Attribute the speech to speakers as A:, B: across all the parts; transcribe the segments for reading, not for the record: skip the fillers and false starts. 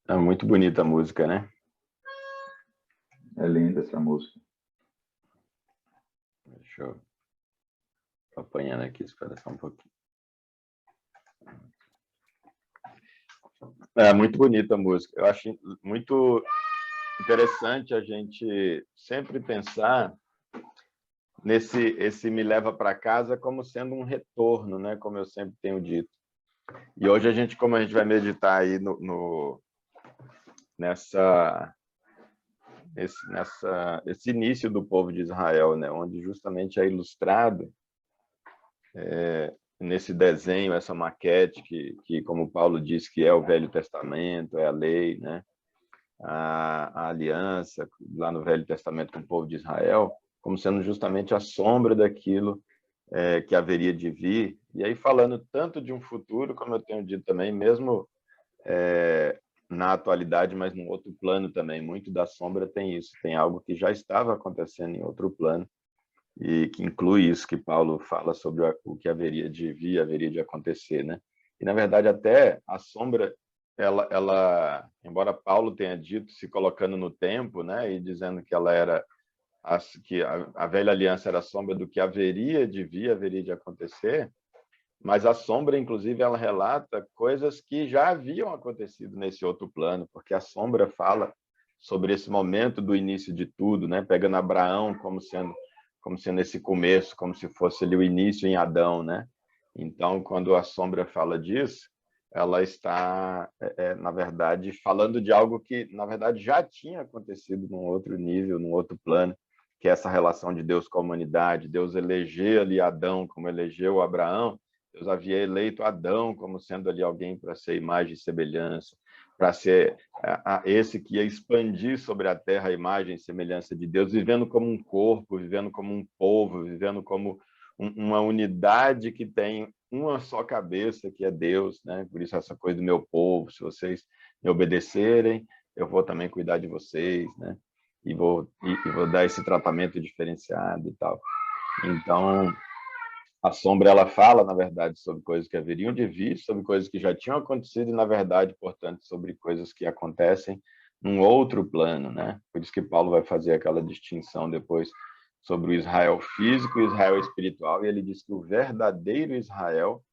A: É muito bonita a música, né?
B: É linda essa música.
A: Deixa eu apanhando aqui, espera só um pouquinho. É muito bonita a música. Eu acho muito interessante a gente sempre pensar esse me leva para casa como sendo um retorno, né? Como eu sempre tenho dito. E hoje como a gente vai meditar aí esse início do povo de Israel, né? Onde justamente é ilustrado nesse desenho, essa maquete que, como Paulo diz, que é o Velho Testamento, é a lei, né? A aliança lá no Velho Testamento com o povo de Israel, como sendo justamente a sombra daquilo que haveria de vir. E aí falando tanto de um futuro, como eu tenho dito também, mesmo na atualidade, mas num outro plano também. Muito da sombra tem isso, tem algo que já estava acontecendo em outro plano e que inclui isso que Paulo fala sobre o que haveria de vir, haveria de acontecer, né? E na verdade até a sombra, embora Paulo tenha dito, se colocando no tempo, né, e dizendo que ela era que a velha aliança era a sombra do que haveria de vir, haveria de acontecer, mas a sombra, inclusive, ela relata coisas que já haviam acontecido nesse outro plano, porque a sombra fala sobre esse momento do início de tudo, né? Pegando Abraão como sendo esse começo, como se fosse ali o início em Adão, né? Então, quando a sombra fala disso, ela está, na verdade, falando de algo que, na verdade, já tinha acontecido num outro nível, num outro plano, que é essa relação de Deus com a humanidade, Deus eleger ali Adão como elegeu Abraão. Deus havia eleito Adão como sendo ali alguém para ser imagem e semelhança, para ser esse que ia expandir sobre a terra a imagem e semelhança de Deus, vivendo como um corpo, vivendo como um povo, vivendo como uma unidade que tem uma só cabeça, que é Deus, né? Por isso essa coisa do meu povo, se vocês me obedecerem, eu vou também cuidar de vocês, né? E vou dar esse tratamento diferenciado e tal. Então, a sombra, ela fala, na verdade, sobre coisas que haveriam de vir, sobre coisas que já tinham acontecido e, na verdade, portanto, sobre coisas que acontecem num outro plano, né? Por isso que Paulo vai fazer aquela distinção depois sobre o Israel físico e o Israel espiritual, e ele diz que o verdadeiro Israel,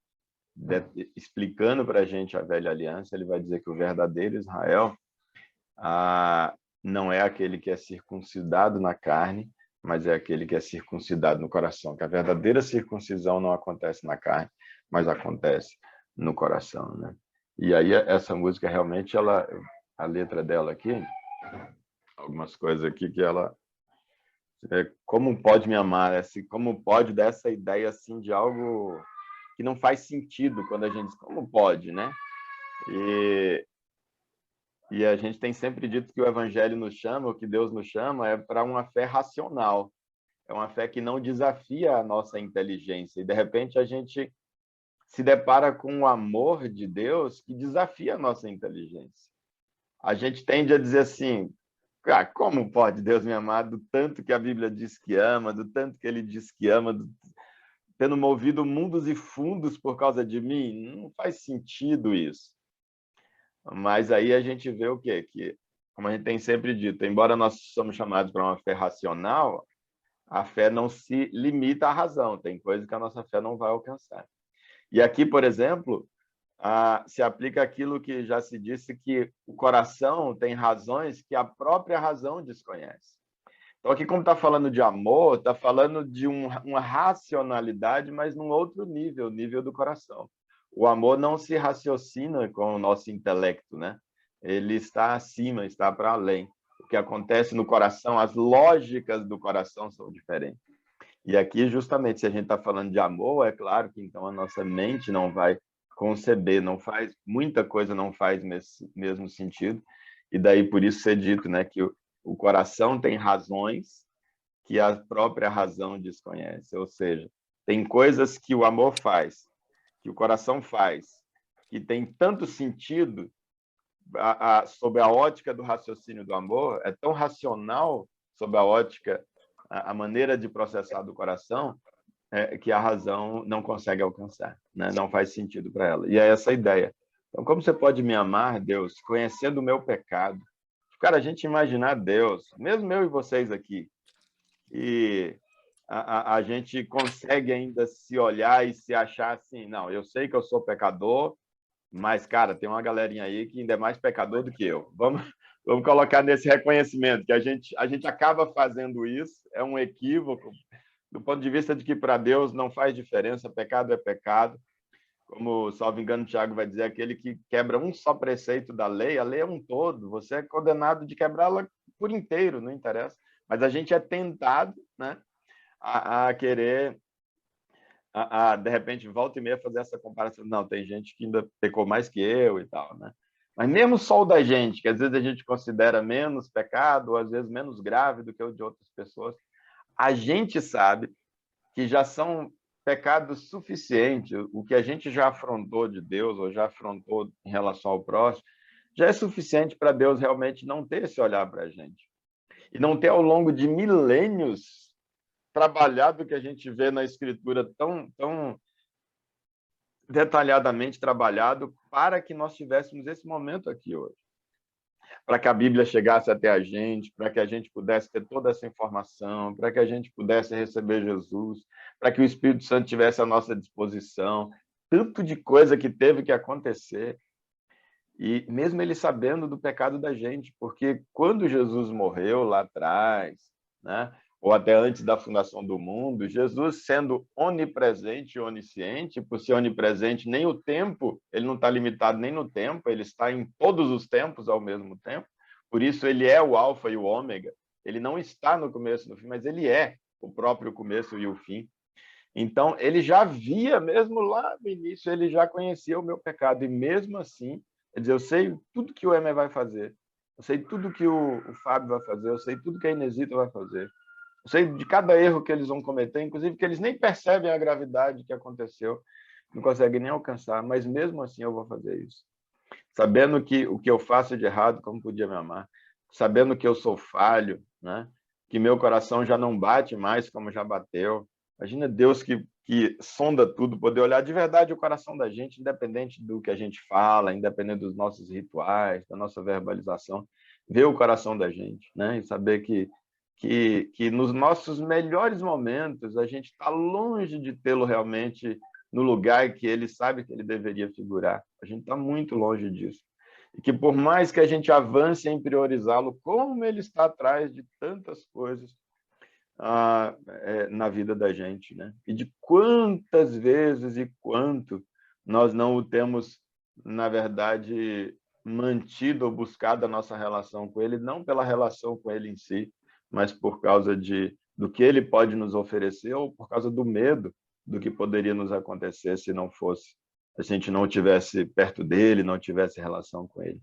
A: explicando para a gente a velha aliança, ele vai dizer que o verdadeiro Israel não é aquele que é circuncidado na carne, mas é aquele que é circuncidado no coração. Que a verdadeira circuncisão não acontece na carne, mas acontece no coração, né? E aí essa música realmente, a letra dela aqui, algumas coisas aqui que ela como pode me amar, assim, como pode dar essa ideia assim de algo que não faz sentido quando a gente diz como pode, né? E a gente tem sempre dito que o Evangelho nos chama, o que Deus nos chama, é para uma fé racional. É uma fé que não desafia a nossa inteligência. E, de repente, a gente se depara com o amor de Deus que desafia a nossa inteligência. A gente tende a dizer assim, como pode Deus me amar do tanto que a Bíblia diz que ama, do tanto que ele diz que ama, tendo movido mundos e fundos por causa de mim? Não faz sentido isso. Mas aí a gente vê o quê? Que, como a gente tem sempre dito, embora nós somos chamados para uma fé racional, a fé não se limita à razão, tem coisas que a nossa fé não vai alcançar. E aqui, por exemplo, se aplica aquilo que já se disse, que o coração tem razões que a própria razão desconhece. Então, aqui, como está falando de amor, está falando de uma racionalidade, mas num outro nível, o nível do coração. O amor não se raciocina com o nosso intelecto, né? Ele está acima, está para além. O que acontece no coração, as lógicas do coração são diferentes. E aqui, justamente, se a gente está falando de amor, é claro que então a nossa mente não vai conceber, não faz, muita coisa não faz mesmo sentido. E daí por isso ser dito, né, que o coração tem razões que a própria razão desconhece. Ou seja, tem coisas que o amor faz, que o coração faz, que tem tanto sentido sob a ótica do raciocínio do amor, é tão racional sob a ótica, a maneira de processar do coração, que a razão não consegue alcançar, né? Não faz sentido para ela. E é essa a ideia. Então, como você pode me amar, Deus, conhecendo o meu pecado? Cara, a gente imaginar Deus, mesmo eu e vocês aqui, e a gente consegue ainda se olhar e se achar assim, não, eu sei que eu sou pecador, mas, cara, tem uma galerinha aí que ainda é mais pecador do que eu. Vamos colocar nesse reconhecimento, que a gente acaba fazendo isso, é um equívoco, do ponto de vista de que para Deus não faz diferença, pecado é pecado. Como, salvo engano, o Tiago vai dizer, aquele que quebra um só preceito da lei, a lei é um todo, você é condenado de quebrá-la por inteiro, não interessa. Mas a gente é tentado, né, a querer, de repente, volta e meia fazer essa comparação. Não, tem gente que ainda pecou mais que eu e tal, né? Mas mesmo só o da gente, que às vezes a gente considera menos pecado, ou às vezes menos grave do que o de outras pessoas, a gente sabe que já são pecados suficientes, o que a gente já afrontou de Deus, ou já afrontou em relação ao próximo, já é suficiente para Deus realmente não ter esse olhar para a gente. E não ter, ao longo de milênios, trabalhado o que a gente vê na Escritura tão detalhadamente trabalhado para que nós tivéssemos esse momento aqui hoje. Para que a Bíblia chegasse até a gente, para que a gente pudesse ter toda essa informação, para que a gente pudesse receber Jesus, para que o Espírito Santo tivesse à nossa disposição, tanto de coisa que teve que acontecer, e mesmo ele sabendo do pecado da gente, porque quando Jesus morreu lá atrás, né, ou até antes da fundação do mundo, Jesus sendo onipresente e onisciente, por ser onipresente, nem o tempo, ele não está limitado nem no tempo, ele está em todos os tempos ao mesmo tempo, por isso ele é o alfa e o ômega, ele não está no começo e no fim, mas ele é o próprio começo e o fim. Então, ele já via, mesmo lá no início, ele já conhecia o meu pecado, e mesmo assim, quer dizer, eu sei tudo que o Emer vai fazer, eu sei tudo que o Fábio vai fazer, eu sei tudo que a Inesita vai fazer, eu sei de cada erro que eles vão cometer, inclusive que eles nem percebem a gravidade que aconteceu, não conseguem nem alcançar, mas mesmo assim eu vou fazer isso. Sabendo que o que eu faço de errado, como podia me amar, sabendo que eu sou falho, né? Que meu coração já não bate mais como já bateu. Imagina Deus que sonda tudo, poder olhar de verdade o coração da gente, independente do que a gente fala, independente dos nossos rituais, da nossa verbalização, ver o coração da gente, né? E saber que nos nossos melhores momentos a gente está longe de tê-lo realmente no lugar que ele sabe que ele deveria figurar. A gente está muito longe disso. E que por mais que a gente avance em priorizá-lo, como ele está atrás de tantas coisas na vida da gente, né? E de quantas vezes e quanto nós não o temos, na verdade, mantido ou buscado a nossa relação com ele, não pela relação com ele em si, mas por causa do que ele pode nos oferecer ou por causa do medo do que poderia nos acontecer se não fosse, a gente não tivesse perto dele, não tivesse relação com ele.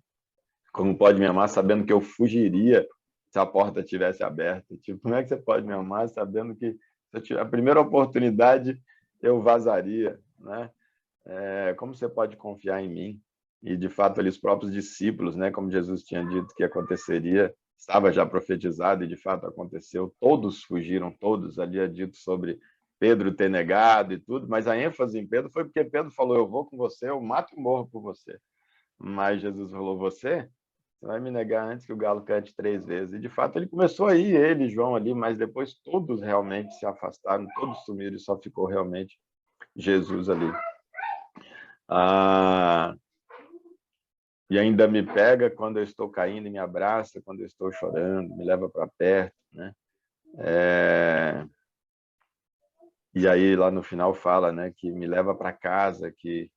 A: Como pode me amar sabendo que eu fugiria se a porta tivesse aberta? Tipo, como é que você pode me amar sabendo que se eu tiver a primeira oportunidade eu vazaria, né? Como você pode confiar em mim? E de fato ali os próprios discípulos, né, como Jesus tinha dito que aconteceria, estava já profetizado e de fato aconteceu. Todos fugiram, todos. Ali é dito sobre Pedro ter negado e tudo, mas a ênfase em Pedro foi porque Pedro falou: eu vou com você, eu mato e morro por você. Mas Jesus falou: você vai me negar antes que o galo cante 3 vezes. E de fato ele começou aí, ele, João ali, mas depois todos realmente se afastaram, todos sumiram e só ficou realmente Jesus ali. E ainda me pega quando eu estou caindo e me abraça, quando eu estou chorando, me leva para perto, né? E aí lá no final fala, né, que me leva para casa, que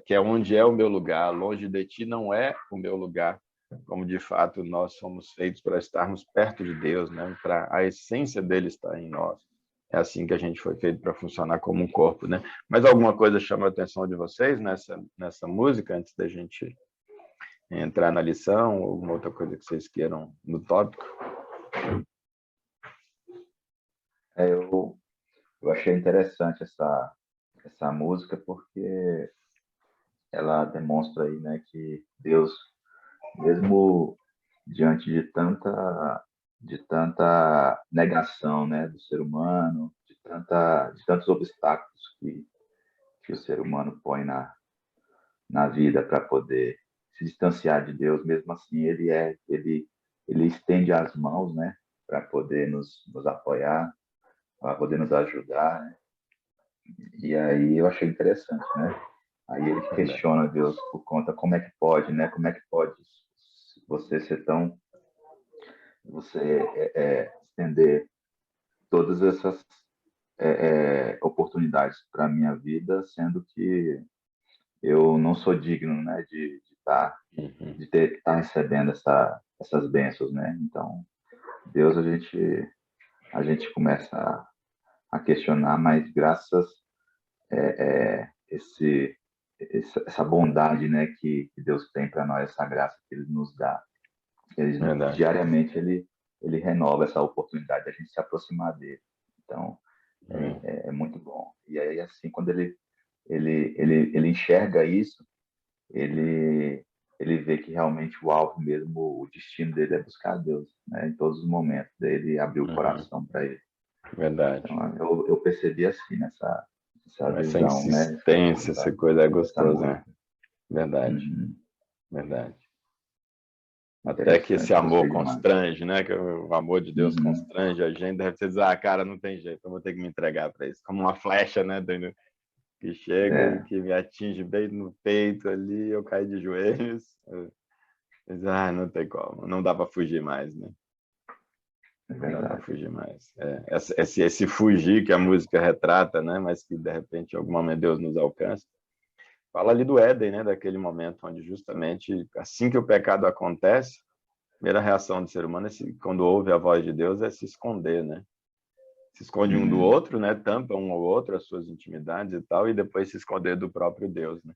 A: que é onde é o meu lugar, longe de ti não é o meu lugar, como de fato nós somos feitos para estarmos perto de Deus, né? Para a essência dele estar em nós. É assim que a gente foi feito para funcionar como um corpo, né? Mas alguma coisa chama a atenção de vocês nessa música antes da gente entrar na lição, ou alguma outra coisa que vocês queiram no tópico?
B: Eu achei interessante essa música porque ela demonstra aí, né, que Deus, mesmo diante de tanta negação, né, do ser humano, de tantos obstáculos que o ser humano põe na vida para poder se distanciar de Deus, mesmo assim ele estende as mãos, né, para poder nos apoiar, para poder nos ajudar, né? E aí eu achei interessante, né? Aí ele
A: Verdade.
B: questiona Deus por conta como é que pode, né? Como é que pode você ser tão você estender todas essas oportunidades para a minha vida, sendo que eu não sou digno, né,
A: Uhum.
B: de ter estar recebendo essas bênçãos, né? Então, Deus a gente começa a questionar, mas graças esse essa bondade, né, que Deus tem para nós, essa graça que Ele nos dá,
A: Verdade.
B: diariamente ele renova essa oportunidade de a gente se aproximar dele. Então,
A: Uhum.
B: é muito bom. E aí, assim, quando ele enxerga isso, ele, ele vê que realmente o alvo mesmo, o destino dele é buscar Deus, né? Em todos os momentos, dele abrir o
A: Uhum.
B: coração para ele.
A: Verdade.
B: Então, eu percebi assim, essa
A: Essa
B: visão, né?
A: insistência, essa coisa é
B: Essa
A: gostosa, né?
B: música.
A: Verdade.
B: Uhum.
A: Verdade. Até que esse
B: Interessante,
A: amor
B: gostei demais.
A: constrange, né? Que o amor de Deus
B: Uhum.
A: constrange a gente. Deve ser dizer, ah, cara, não tem jeito, eu vou ter que me entregar para isso. Como uma flecha, né, Daniel? Que chega e
B: É,
A: que me atinge bem no peito ali, eu caio de joelhos. Ah, não tem como, não dá para fugir mais, né?
B: é
A: Não dá para
B: verdade.
A: fugir mais. Esse fugir que a música retrata, né? Mas que de repente, em algum momento, Deus nos alcança. Fala ali do Éden, né? Daquele momento onde justamente assim que o pecado acontece, a primeira reação do ser humano, quando ouve a voz de Deus, é se esconder, né? Se esconde um do
B: Uhum.
A: outro, né? Tampa um ao outro as suas intimidades e tal, e depois se esconder do próprio Deus, né?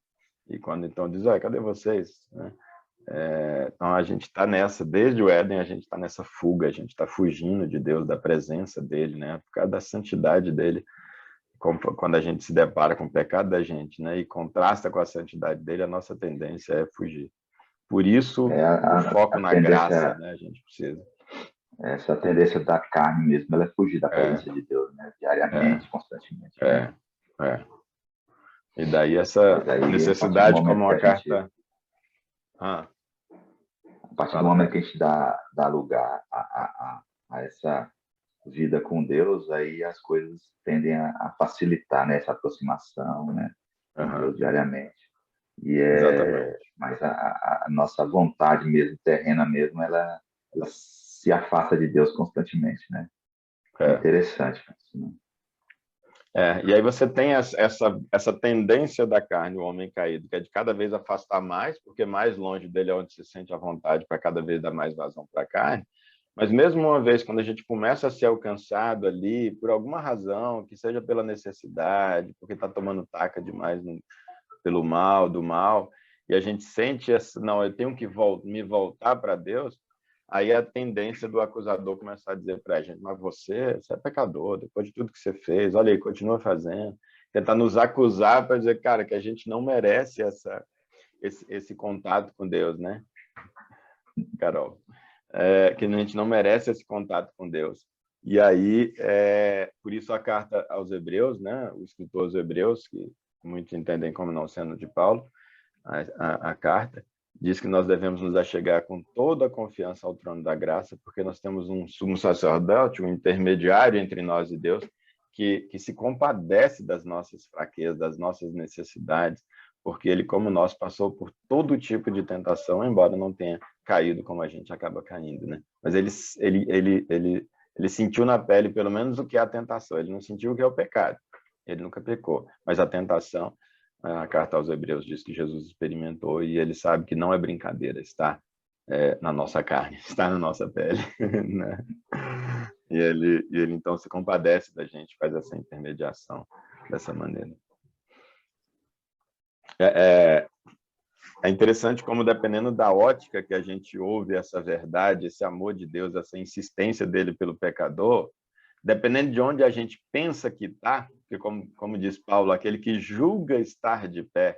A: E quando então diz, olha, cadê vocês? Né? Então a gente está nessa, desde o Éden a gente está nessa fuga, a gente está fugindo de Deus, da presença dele, né? Por causa da santidade dele. Quando a gente se depara com o pecado da gente, né? E contrasta com a santidade dele, a nossa tendência é fugir. Por isso,
B: É
A: o foco
B: a
A: na graça,
B: tendência,
A: né? A gente precisa.
B: essa tendência da carne mesmo, ela é fugir da
A: É,
B: presença de Deus, né?
A: é,
B: Diariamente, constantemente, né?
A: é, é. E daí
B: Mas
A: essa
B: aí,
A: necessidade, como uma carta. Ah,
B: a partir do
A: fala,
B: momento
A: cara.
B: que a gente dá lugar a essa vida com Deus, aí as coisas tendem a facilitar, né? Essa aproximação, né? Com
A: Aham,
B: Deus diariamente.
A: exatamente.
B: Mas a nossa vontade mesmo, terrena mesmo, ela se afasta de Deus constantemente, né? É
A: É.
B: interessante. Assim, né?
A: E aí você tem essa tendência da carne, o homem caído, que é de cada vez afastar mais, porque mais longe dele é onde se sente a vontade para cada vez dar mais vazão para a carne. Mas mesmo uma vez, quando a gente começa a ser alcançado ali, por alguma razão, que seja pela necessidade, porque está tomando taca demais pelo mal, do mal, e a gente sente essa, não, eu tenho que me voltar para Deus, aí a tendência do acusador começar a dizer para a gente, mas você é pecador, depois de tudo que você fez, olha aí, continua fazendo, tentar nos acusar para dizer, cara, que a gente não merece esse contato com Deus, né, Carol? Que a gente não merece esse contato com Deus. E aí, por isso a carta aos Hebreus, né, o escritor aos Hebreus, que muitos entendem como não sendo de Paulo, a carta, diz que nós devemos nos achegar com toda a confiança ao trono da graça, porque nós temos um sumo sacerdote, um intermediário entre nós e Deus, que se compadece das nossas fraquezas, das nossas necessidades, porque ele, como nós, passou por todo tipo de tentação, embora não tenha caído como a gente acaba caindo, né? Mas ele sentiu na pele pelo menos o que é a tentação, ele não sentiu o que é o pecado, ele nunca pecou, mas a tentação, a carta aos Hebreus diz que Jesus experimentou e ele sabe que não é brincadeira, está na nossa carne, está na nossa pele, né? E ele então se compadece da gente, faz essa intermediação dessa maneira. É, é interessante como, dependendo da ótica que a gente ouve essa verdade, esse amor de Deus, essa insistência dele pelo pecador, dependendo de onde a gente pensa que está, porque como diz Paulo, aquele que julga estar de pé,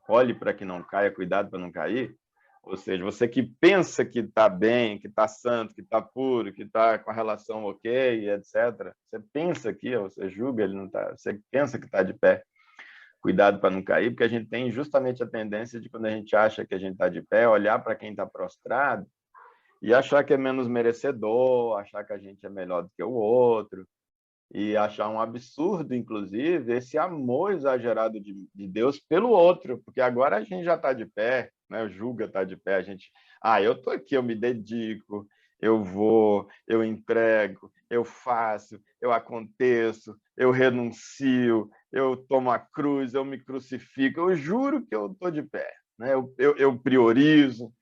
A: olhe para que não caia, cuidado para não cair. Ou seja, você que pensa que está bem, que está santo, que está puro, que está com a relação ok, etc. Você pensa que, você julga, ele não está, você pensa que está de pé. cuidado para não cair, porque a gente tem justamente a tendência de, quando a gente acha que a gente está de pé, olhar para quem está prostrado e achar que é menos merecedor, achar que a gente é melhor do que o outro, e achar um absurdo, inclusive, esse amor exagerado de Deus pelo outro, porque agora a gente já está de pé, né? O Juga está de pé, a gente, eu estou aqui, eu me dedico, eu vou, eu entrego, eu faço, eu aconteço, eu renuncio, eu tomo a cruz, eu me crucifico, eu juro que eu estou de pé, né? Eu priorizo,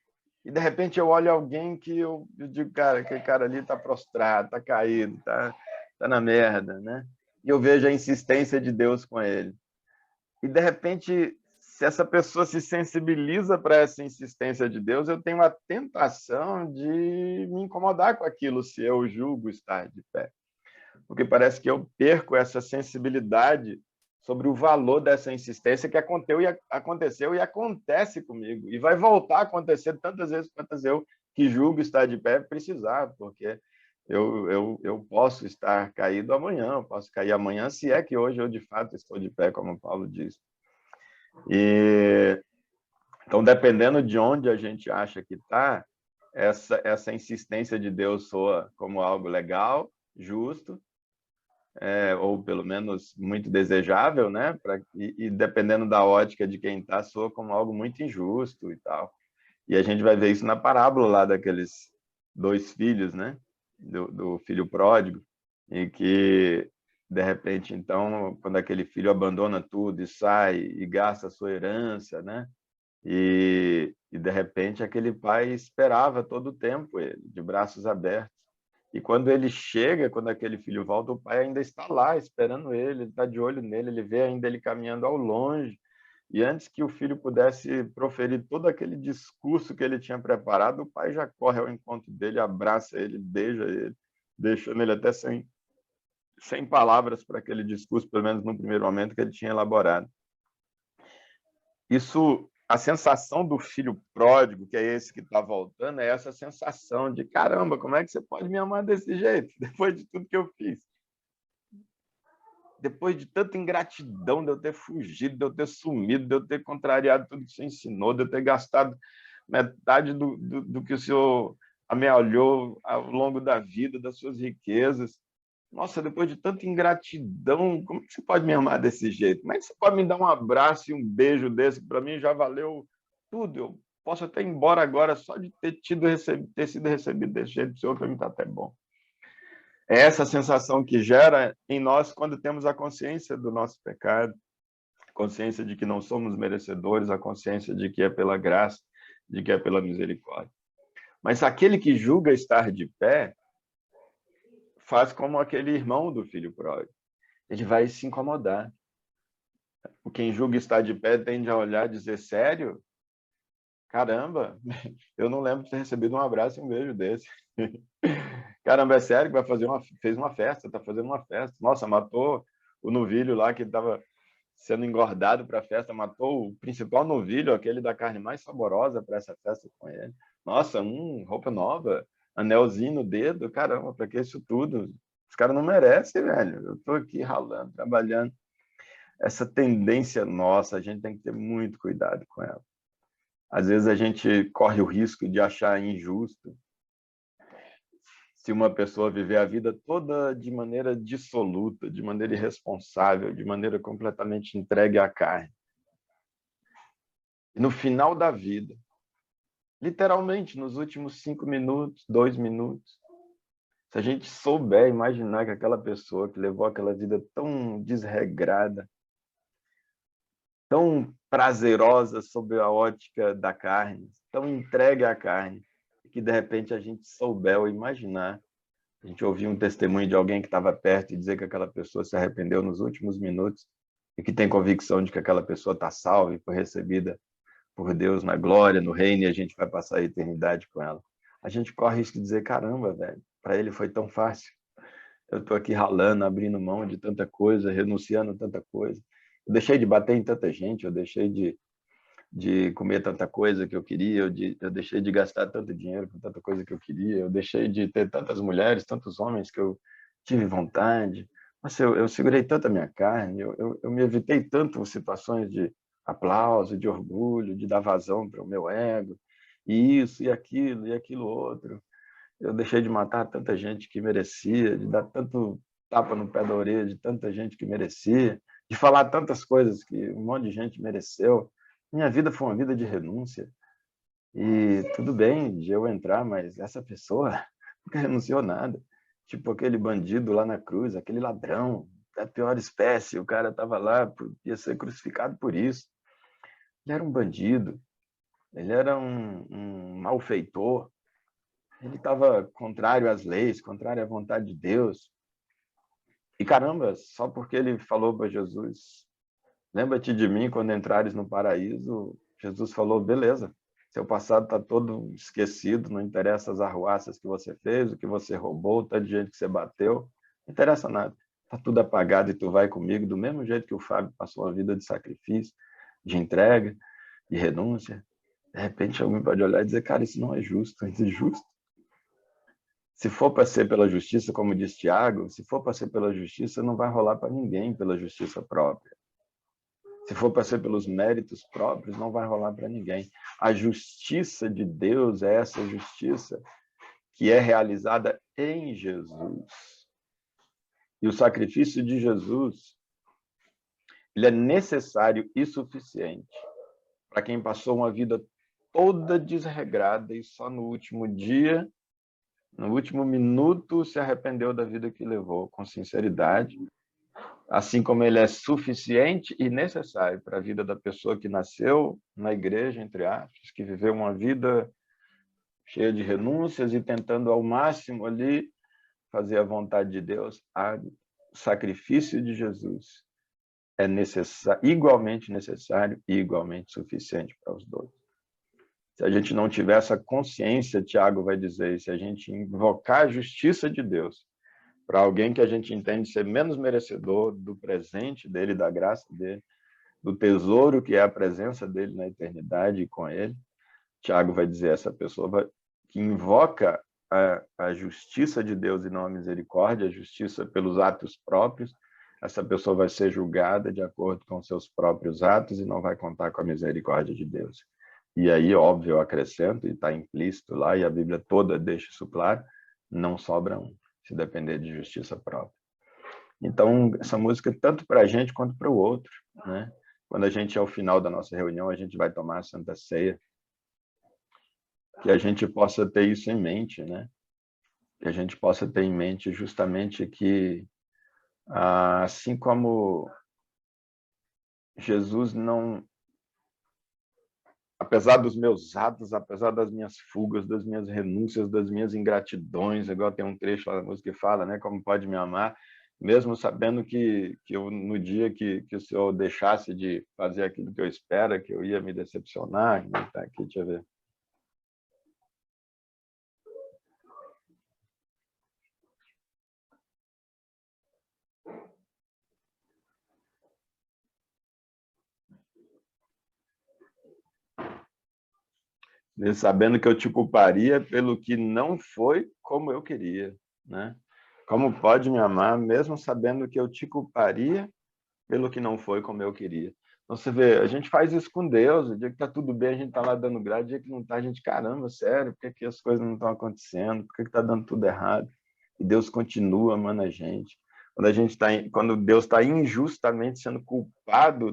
A: e de repente eu olho alguém que eu digo, cara, aquele cara ali está prostrado, está caído, tá na merda, né? E eu vejo a insistência de Deus com ele. E de repente, se essa pessoa se sensibiliza para essa insistência de Deus, eu tenho a tentação de me incomodar com aquilo se eu julgo estar de pé. Porque parece que eu perco essa sensibilidade sobre o valor dessa insistência que aconteceu e acontece comigo. E vai voltar a acontecer tantas vezes quantas eu, que julgo estar de pé, precisar, porque eu posso estar caído amanhã, eu posso cair amanhã, se é que hoje eu de fato estou de pé, como Paulo diz. Então, dependendo de onde a gente acha que está, essa insistência de Deus soa como algo legal, justo, ou pelo menos muito desejável, né? E dependendo da ótica de quem está, soa como algo muito injusto e tal. E a gente vai ver isso na parábola lá daqueles 2 filhos, né? Do filho pródigo, em que, de repente, então, quando aquele filho abandona tudo e sai e gasta a sua herança, né? E de repente, aquele pai esperava todo o tempo ele, de braços abertos. E quando ele chega, quando aquele filho volta, o pai ainda está lá esperando ele está de olho nele, ele vê ainda ele caminhando ao longe. E antes que o filho pudesse proferir todo aquele discurso que ele tinha preparado, o pai já corre ao encontro dele, abraça ele, beija ele, deixando ele até sem palavras para aquele discurso, pelo menos no primeiro momento que ele tinha elaborado. Isso, a sensação do filho pródigo, que é esse que está voltando, é essa sensação de, caramba, como é que você pode me amar desse jeito, depois de tudo que eu fiz? Depois de tanta ingratidão, de eu ter fugido, de eu ter sumido, de eu ter contrariado tudo que você ensinou, de eu ter gastado metade do que o senhor amealhou ao longo da vida, das suas riquezas. Nossa, depois de tanta ingratidão, como que você pode me amar desse jeito? Como é que você pode me dar um abraço e um beijo desse, que para mim já valeu tudo? Eu posso até ir embora agora só de ter sido recebido desse jeito, o senhor para mim está até bom. É essa sensação que gera em nós quando temos a consciência do nosso pecado, a consciência de que não somos merecedores, a consciência de que é pela graça, de que é pela misericórdia. Mas aquele que julga estar de pé faz como aquele irmão do filho pródigo. Ele vai se incomodar. Quem julga estar de pé tende a olhar e dizer, sério? Caramba, eu não lembro de ter recebido um abraço e um beijo desse. Caramba, é sério que fez uma festa, está fazendo uma festa. Nossa, matou o novilho lá que estava sendo engordado para a festa, matou o principal novilho, aquele da carne mais saborosa para essa festa com ele. Nossa, roupa nova, anelzinho no dedo, caramba, para que isso tudo? Os caras não merecem, velho. Eu estou aqui ralando, trabalhando. Essa tendência nossa, a gente tem que ter muito cuidado com ela. Às vezes a gente corre o risco de achar injusto se uma pessoa viver a vida toda de maneira dissoluta, de maneira irresponsável, de maneira completamente entregue à carne. E no final da vida, literalmente nos últimos 5 minutos, 2 minutos, se a gente souber imaginar que aquela pessoa que levou aquela vida tão desregrada, tão prazerosa sob a ótica da carne, tão entregue à carne, que de repente a gente souber ou imaginar, a gente ouviu um testemunho de alguém que estava perto e dizer que aquela pessoa se arrependeu nos últimos minutos e que tem convicção de que aquela pessoa está salva e foi recebida por Deus na glória, no reino, e a gente vai passar a eternidade com ela. A gente corre risco de dizer, caramba, velho, para ele foi tão fácil. Eu estou aqui ralando, abrindo mão de tanta coisa, renunciando a tanta coisa. Eu deixei de bater em tanta gente, eu deixei de comer tanta coisa que eu queria, eu deixei de gastar tanto dinheiro com tanta coisa que eu queria, eu deixei de ter tantas mulheres, tantos homens que eu tive vontade. Nossa, eu segurei tanto a minha carne, eu me evitei tanto situações de aplauso, de orgulho, de dar vazão para o meu ego, e isso, e aquilo outro. Eu deixei de matar tanta gente que merecia, de dar tanto tapa no pé da orelha de tanta gente que merecia, de falar tantas coisas que um monte de gente mereceu. Minha vida foi uma vida de renúncia. E tudo bem de eu entrar, mas essa pessoa nunca renunciou nada. Tipo aquele bandido lá na cruz, aquele ladrão da pior espécie, o cara estava lá, ia ser crucificado por isso. Ele era um bandido, ele era um malfeitor, ele estava contrário às leis, contrário à vontade de Deus. E caramba, só porque ele falou para Jesus, lembra-te de mim quando entrares no paraíso, Jesus falou, beleza, seu passado está todo esquecido, não interessa as arruaças que você fez, o que você roubou, o tanto de gente que você bateu, não interessa nada. Está tudo apagado e tu vai comigo, do mesmo jeito que o Fábio passou uma vida de sacrifício, de entrega, de renúncia. De repente alguém pode olhar e dizer, cara, isso não é justo, é injusto. Se for para ser pela justiça, como diz Tiago, se for para ser pela justiça, não vai rolar para ninguém pela justiça própria. Se for para ser pelos méritos próprios, não vai rolar para ninguém. A justiça de Deus é essa justiça que é realizada em Jesus. E o sacrifício de Jesus, ele é necessário e suficiente para quem passou uma vida toda desregrada e só no último dia, no último minuto, se arrependeu da vida que levou, com sinceridade, assim como ele é suficiente e necessário para a vida da pessoa que nasceu na igreja, entre aspas, que viveu uma vida cheia de renúncias e tentando ao máximo ali fazer a vontade de Deus. O sacrifício de Jesus é igualmente necessário e igualmente suficiente para os dois. Se a gente não tiver essa consciência, Tiago vai dizer, se a gente invocar a justiça de Deus para alguém que a gente entende ser menos merecedor do presente dele, da graça dele, do tesouro que é a presença dele na eternidade e com ele, Tiago vai dizer, essa pessoa que invoca a justiça de Deus e não a misericórdia, a justiça pelos atos próprios, essa pessoa vai ser julgada de acordo com seus próprios atos e não vai contar com a misericórdia de Deus. E aí, óbvio, eu acrescento, e está implícito lá, e a Bíblia toda deixa isso claro, não sobra um, se depender de justiça própria. Então, essa música é tanto para a gente quanto para o outro, né? Quando a gente, ao final da nossa reunião, a gente vai tomar a Santa Ceia, que a gente possa ter isso em mente, né? Que a gente possa ter em mente justamente que, assim como Jesus não, apesar dos meus atos, apesar das minhas fugas, das minhas renúncias, das minhas ingratidões, igual tem um trecho lá da música que fala, né? Como pode me amar, mesmo sabendo que eu, no dia que o Senhor deixasse de fazer aquilo que eu espero, que eu ia me decepcionar, tá aqui, deixa eu ver. Sabendo que eu te culparia pelo que não foi como eu queria, né? Como pode me amar, mesmo sabendo que eu te culparia pelo que não foi como eu queria? Então, você vê, a gente faz isso com Deus, o dia que tá tudo bem, a gente tá lá dando graça, o dia que não tá, a gente, caramba, sério, por que as coisas não estão acontecendo? Por que tá dando tudo errado? E Deus continua amando a gente. Quando Deus está injustamente sendo culpado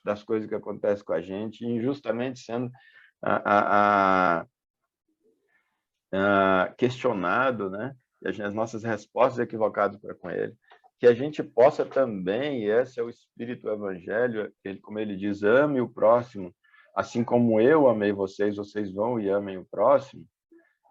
A: das coisas que acontecem com a gente, injustamente sendo questionado, né? E as nossas respostas equivocadas para com ele, que a gente possa também, e esse é o espírito do evangelho, como ele diz, ame o próximo, assim como eu amei vocês, vocês vão e amem o próximo.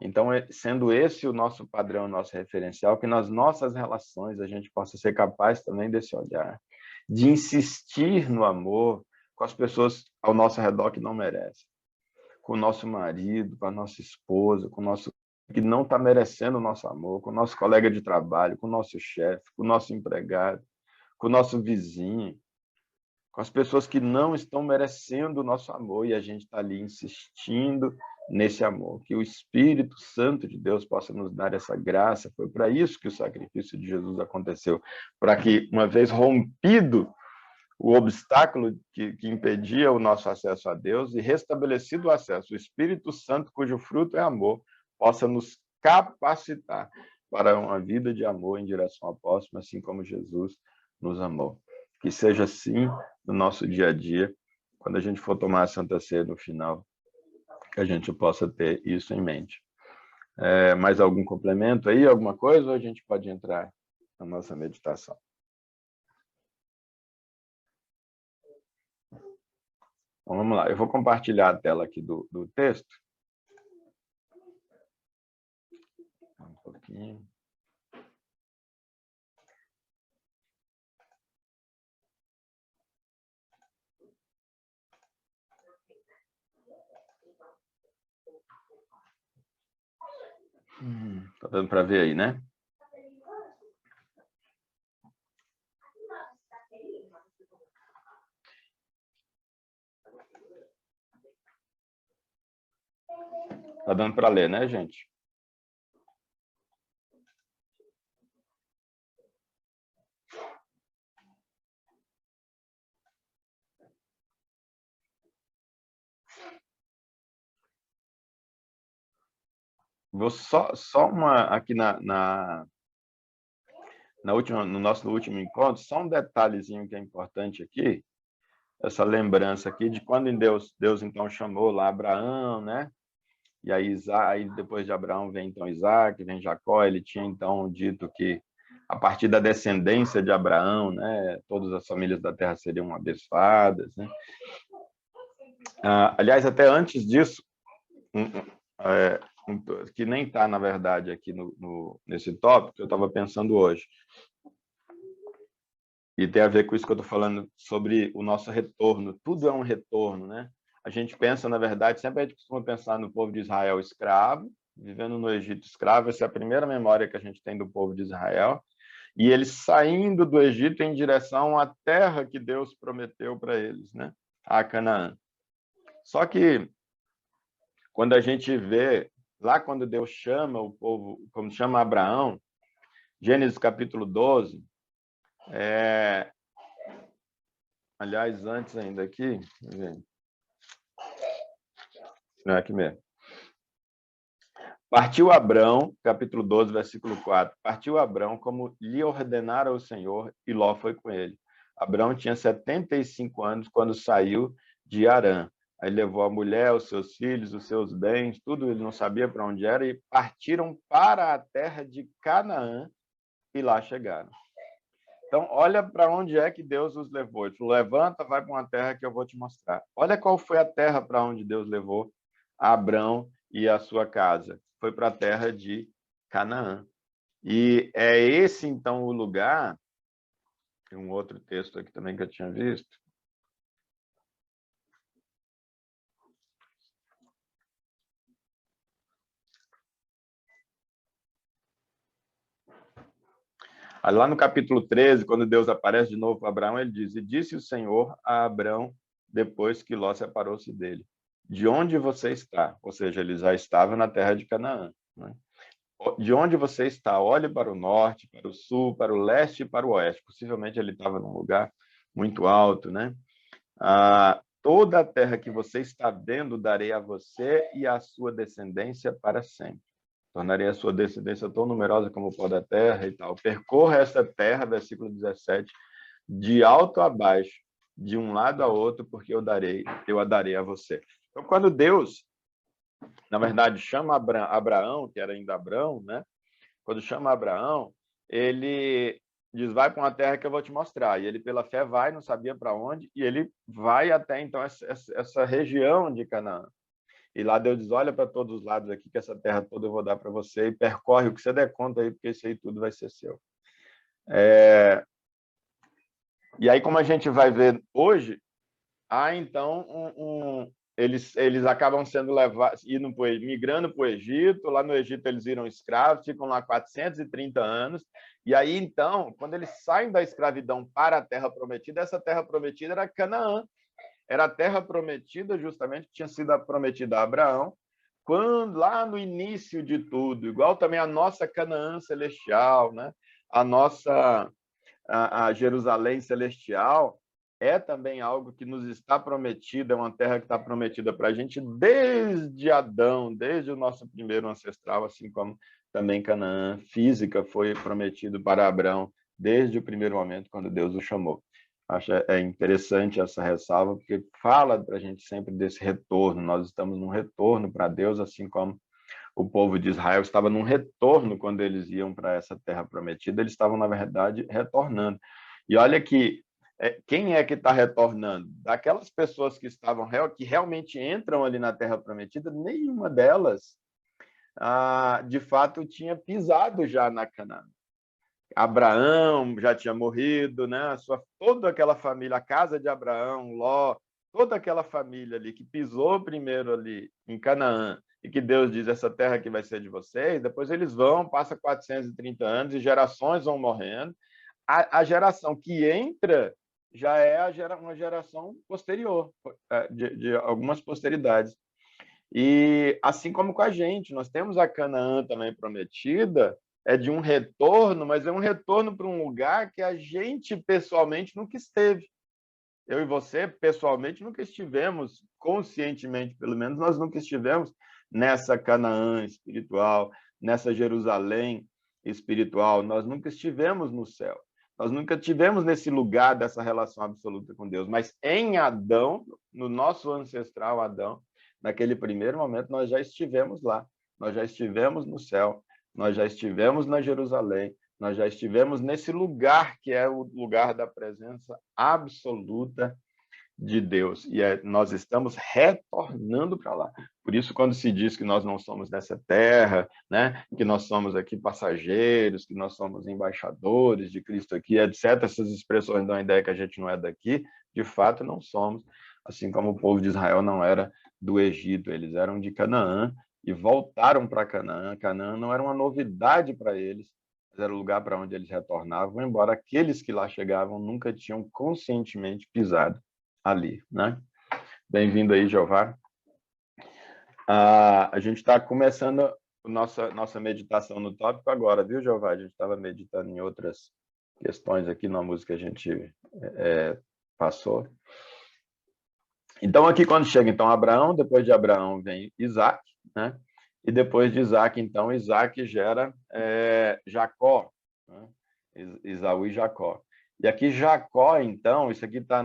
A: Então, sendo esse o nosso padrão, o nosso referencial, que nas nossas relações a gente possa ser capaz também desse olhar, de insistir no amor com as pessoas ao nosso redor que não merecem, com o nosso marido, com a nossa esposa, com o nosso que não está merecendo o nosso amor, com o nosso colega de trabalho, com o nosso chefe, com o nosso empregado, com o nosso vizinho, com as pessoas que não estão merecendo o nosso amor, e a gente está ali insistindo nesse amor, que o Espírito Santo de Deus possa nos dar essa graça. Foi para isso que o sacrifício de Jesus aconteceu, para que, uma vez rompido o obstáculo que impedia o nosso acesso a Deus e restabelecido o acesso, o Espírito Santo, cujo fruto é amor, possa nos capacitar para uma vida de amor em direção ao próximo, assim como Jesus nos amou. Que seja assim no nosso dia a dia, quando a gente for tomar a Santa Ceia no final, que a gente possa ter isso em mente. Mais algum complemento aí, alguma coisa, ou a gente pode entrar na nossa meditação? Então, vamos lá. Eu vou compartilhar a tela aqui do texto. Um pouquinho. Tá dando para ver aí, né? Tá dando para ler, né, gente? Vou só uma aqui no nosso último encontro, só um detalhezinho que é importante aqui, essa lembrança aqui de quando Deus então chamou lá Abraão, né? E aí depois de Abraão vem então Isaac, vem Jacó. Ele tinha então dito que a partir da descendência de Abraão, né, todas as famílias da terra seriam abençoadas, né? Aliás, até antes disso, que nem está, na verdade, aqui nesse tópico, eu estava pensando hoje. E tem a ver com isso que eu estou falando sobre o nosso retorno. Tudo é um retorno, né? A gente pensa, na verdade, sempre a gente costuma pensar no povo de Israel escravo, vivendo no Egito escravo. Essa é a primeira memória que a gente tem do povo de Israel. E eles saindo do Egito em direção à terra que Deus prometeu para eles, né? A Canaã. Só que, quando a gente vê, lá quando Deus chama o povo, como chama Abraão, Gênesis capítulo 12, aliás, antes ainda aqui, aqui mesmo. Partiu Abrão, capítulo 12, versículo 4. Partiu Abrão como lhe ordenara o Senhor, e Ló foi com ele. Abrão tinha 75 anos quando saiu de Harã. Aí levou a mulher, os seus filhos, os seus bens, tudo, ele não sabia para onde era, e partiram para a terra de Canaã, e lá chegaram. Então, olha para onde é que Deus os levou. Ele falou, levanta, vai para uma terra que eu vou te mostrar. Olha qual foi a terra para onde Deus levou Abrão e a sua casa. Foi para a terra de Canaã. E é esse, então, o lugar... Tem um outro texto aqui também que eu tinha visto. Lá no capítulo 13, quando Deus aparece de novo para Abraão, ele diz, e disse o Senhor a Abrão, depois que Ló separou-se dele, de onde você está? Ou seja, ele já estava na terra de Canaã, né? De onde você está? Olhe para o norte, para o sul, para o leste e para o oeste. Possivelmente ele estava num lugar muito alto, né? Toda a terra que você está vendo, darei a você e à sua descendência para sempre. Tornarei a sua descendência tão numerosa como o pó da terra e tal. Percorra essa terra, versículo 17, de alto a baixo, de um lado a outro, porque eu a darei a você. Então, quando Deus, na verdade, chama Abraão, que era ainda Abrão, né? Quando chama Abraão, ele diz, vai para uma terra que eu vou te mostrar. E ele, pela fé, vai, não sabia para onde, e ele vai até, então, essa região de Canaã. E lá Deus diz, olha para todos os lados aqui, que essa terra toda eu vou dar para você, e percorre o que você der conta aí, porque isso aí tudo vai ser seu. E aí, como a gente vai ver hoje, então, eles acabam sendo levados, migrando para o Egito. Lá no Egito eles viram escravos, ficam lá 430 anos, e aí, então, quando eles saem da escravidão para a terra prometida, essa terra prometida era Canaã. Era a terra prometida, justamente, que tinha sido prometida a Abraão, quando, lá no início de tudo, igual também a nossa Canaã celestial, né? A nossa a Jerusalém celestial é também algo que nos está prometido, é uma terra que está prometida para a gente desde Adão, desde o nosso primeiro ancestral, assim como também Canaã física foi prometido para Abraão desde o primeiro momento, quando Deus o chamou. Acho interessante essa ressalva, porque fala para a gente sempre desse retorno. Nós estamos num retorno para Deus, assim como o povo de Israel estava num retorno quando eles iam para essa terra prometida, eles estavam, na verdade, retornando. E olha que quem é que está retornando? Daquelas pessoas que estavam que realmente entram ali na terra prometida, nenhuma delas, de fato, tinha pisado já na Canaã. Abraão já tinha morrido, né? Toda aquela família, a casa de Abraão, Ló, toda aquela família ali que pisou primeiro ali em Canaã, e que Deus diz, essa terra aqui vai ser de vocês, depois eles vão, passa 430 anos e gerações vão morrendo. A geração que entra já é uma geração posterior, de algumas posteridades. E assim como com a gente, nós temos a Canaã também prometida, é de um retorno, mas é um retorno para um lugar que a gente pessoalmente nunca esteve. Eu e você, pessoalmente, nunca estivemos, conscientemente, pelo menos, nós nunca estivemos nessa Canaã espiritual, nessa Jerusalém espiritual, nós nunca estivemos no céu. Nós nunca tivemos nesse lugar dessa relação absoluta com Deus, mas em Adão, no nosso ancestral Adão, naquele primeiro momento, nós já estivemos lá, nós já estivemos no céu, nós já estivemos na Jerusalém, nós já estivemos nesse lugar que é o lugar da presença absoluta de Deus. E nós estamos retornando para lá. Por isso, quando se diz que nós não somos dessa terra, né, que nós somos aqui passageiros, que nós somos embaixadores de Cristo aqui, etc., essas expressões dão a ideia que a gente não é daqui, de fato não somos. Assim como o povo de Israel não era do Egito, eles eram de Canaã e voltaram para Canaã. Canaã não era uma novidade para eles, era o lugar para onde eles retornavam, embora aqueles que lá chegavam nunca tinham conscientemente pisado ali, né? Bem-vindo aí, Jeová. A gente está começando a nossa meditação no tópico agora, viu, Jeová? A gente estava meditando em outras questões aqui na música que a gente passou. Então, aqui quando chega então Abraão, depois de Abraão vem Isaac, né? E depois de Isaac, então, Isaac gera Jacó, né? Esaú e Jacó. E aqui Jacó, então, isso aqui está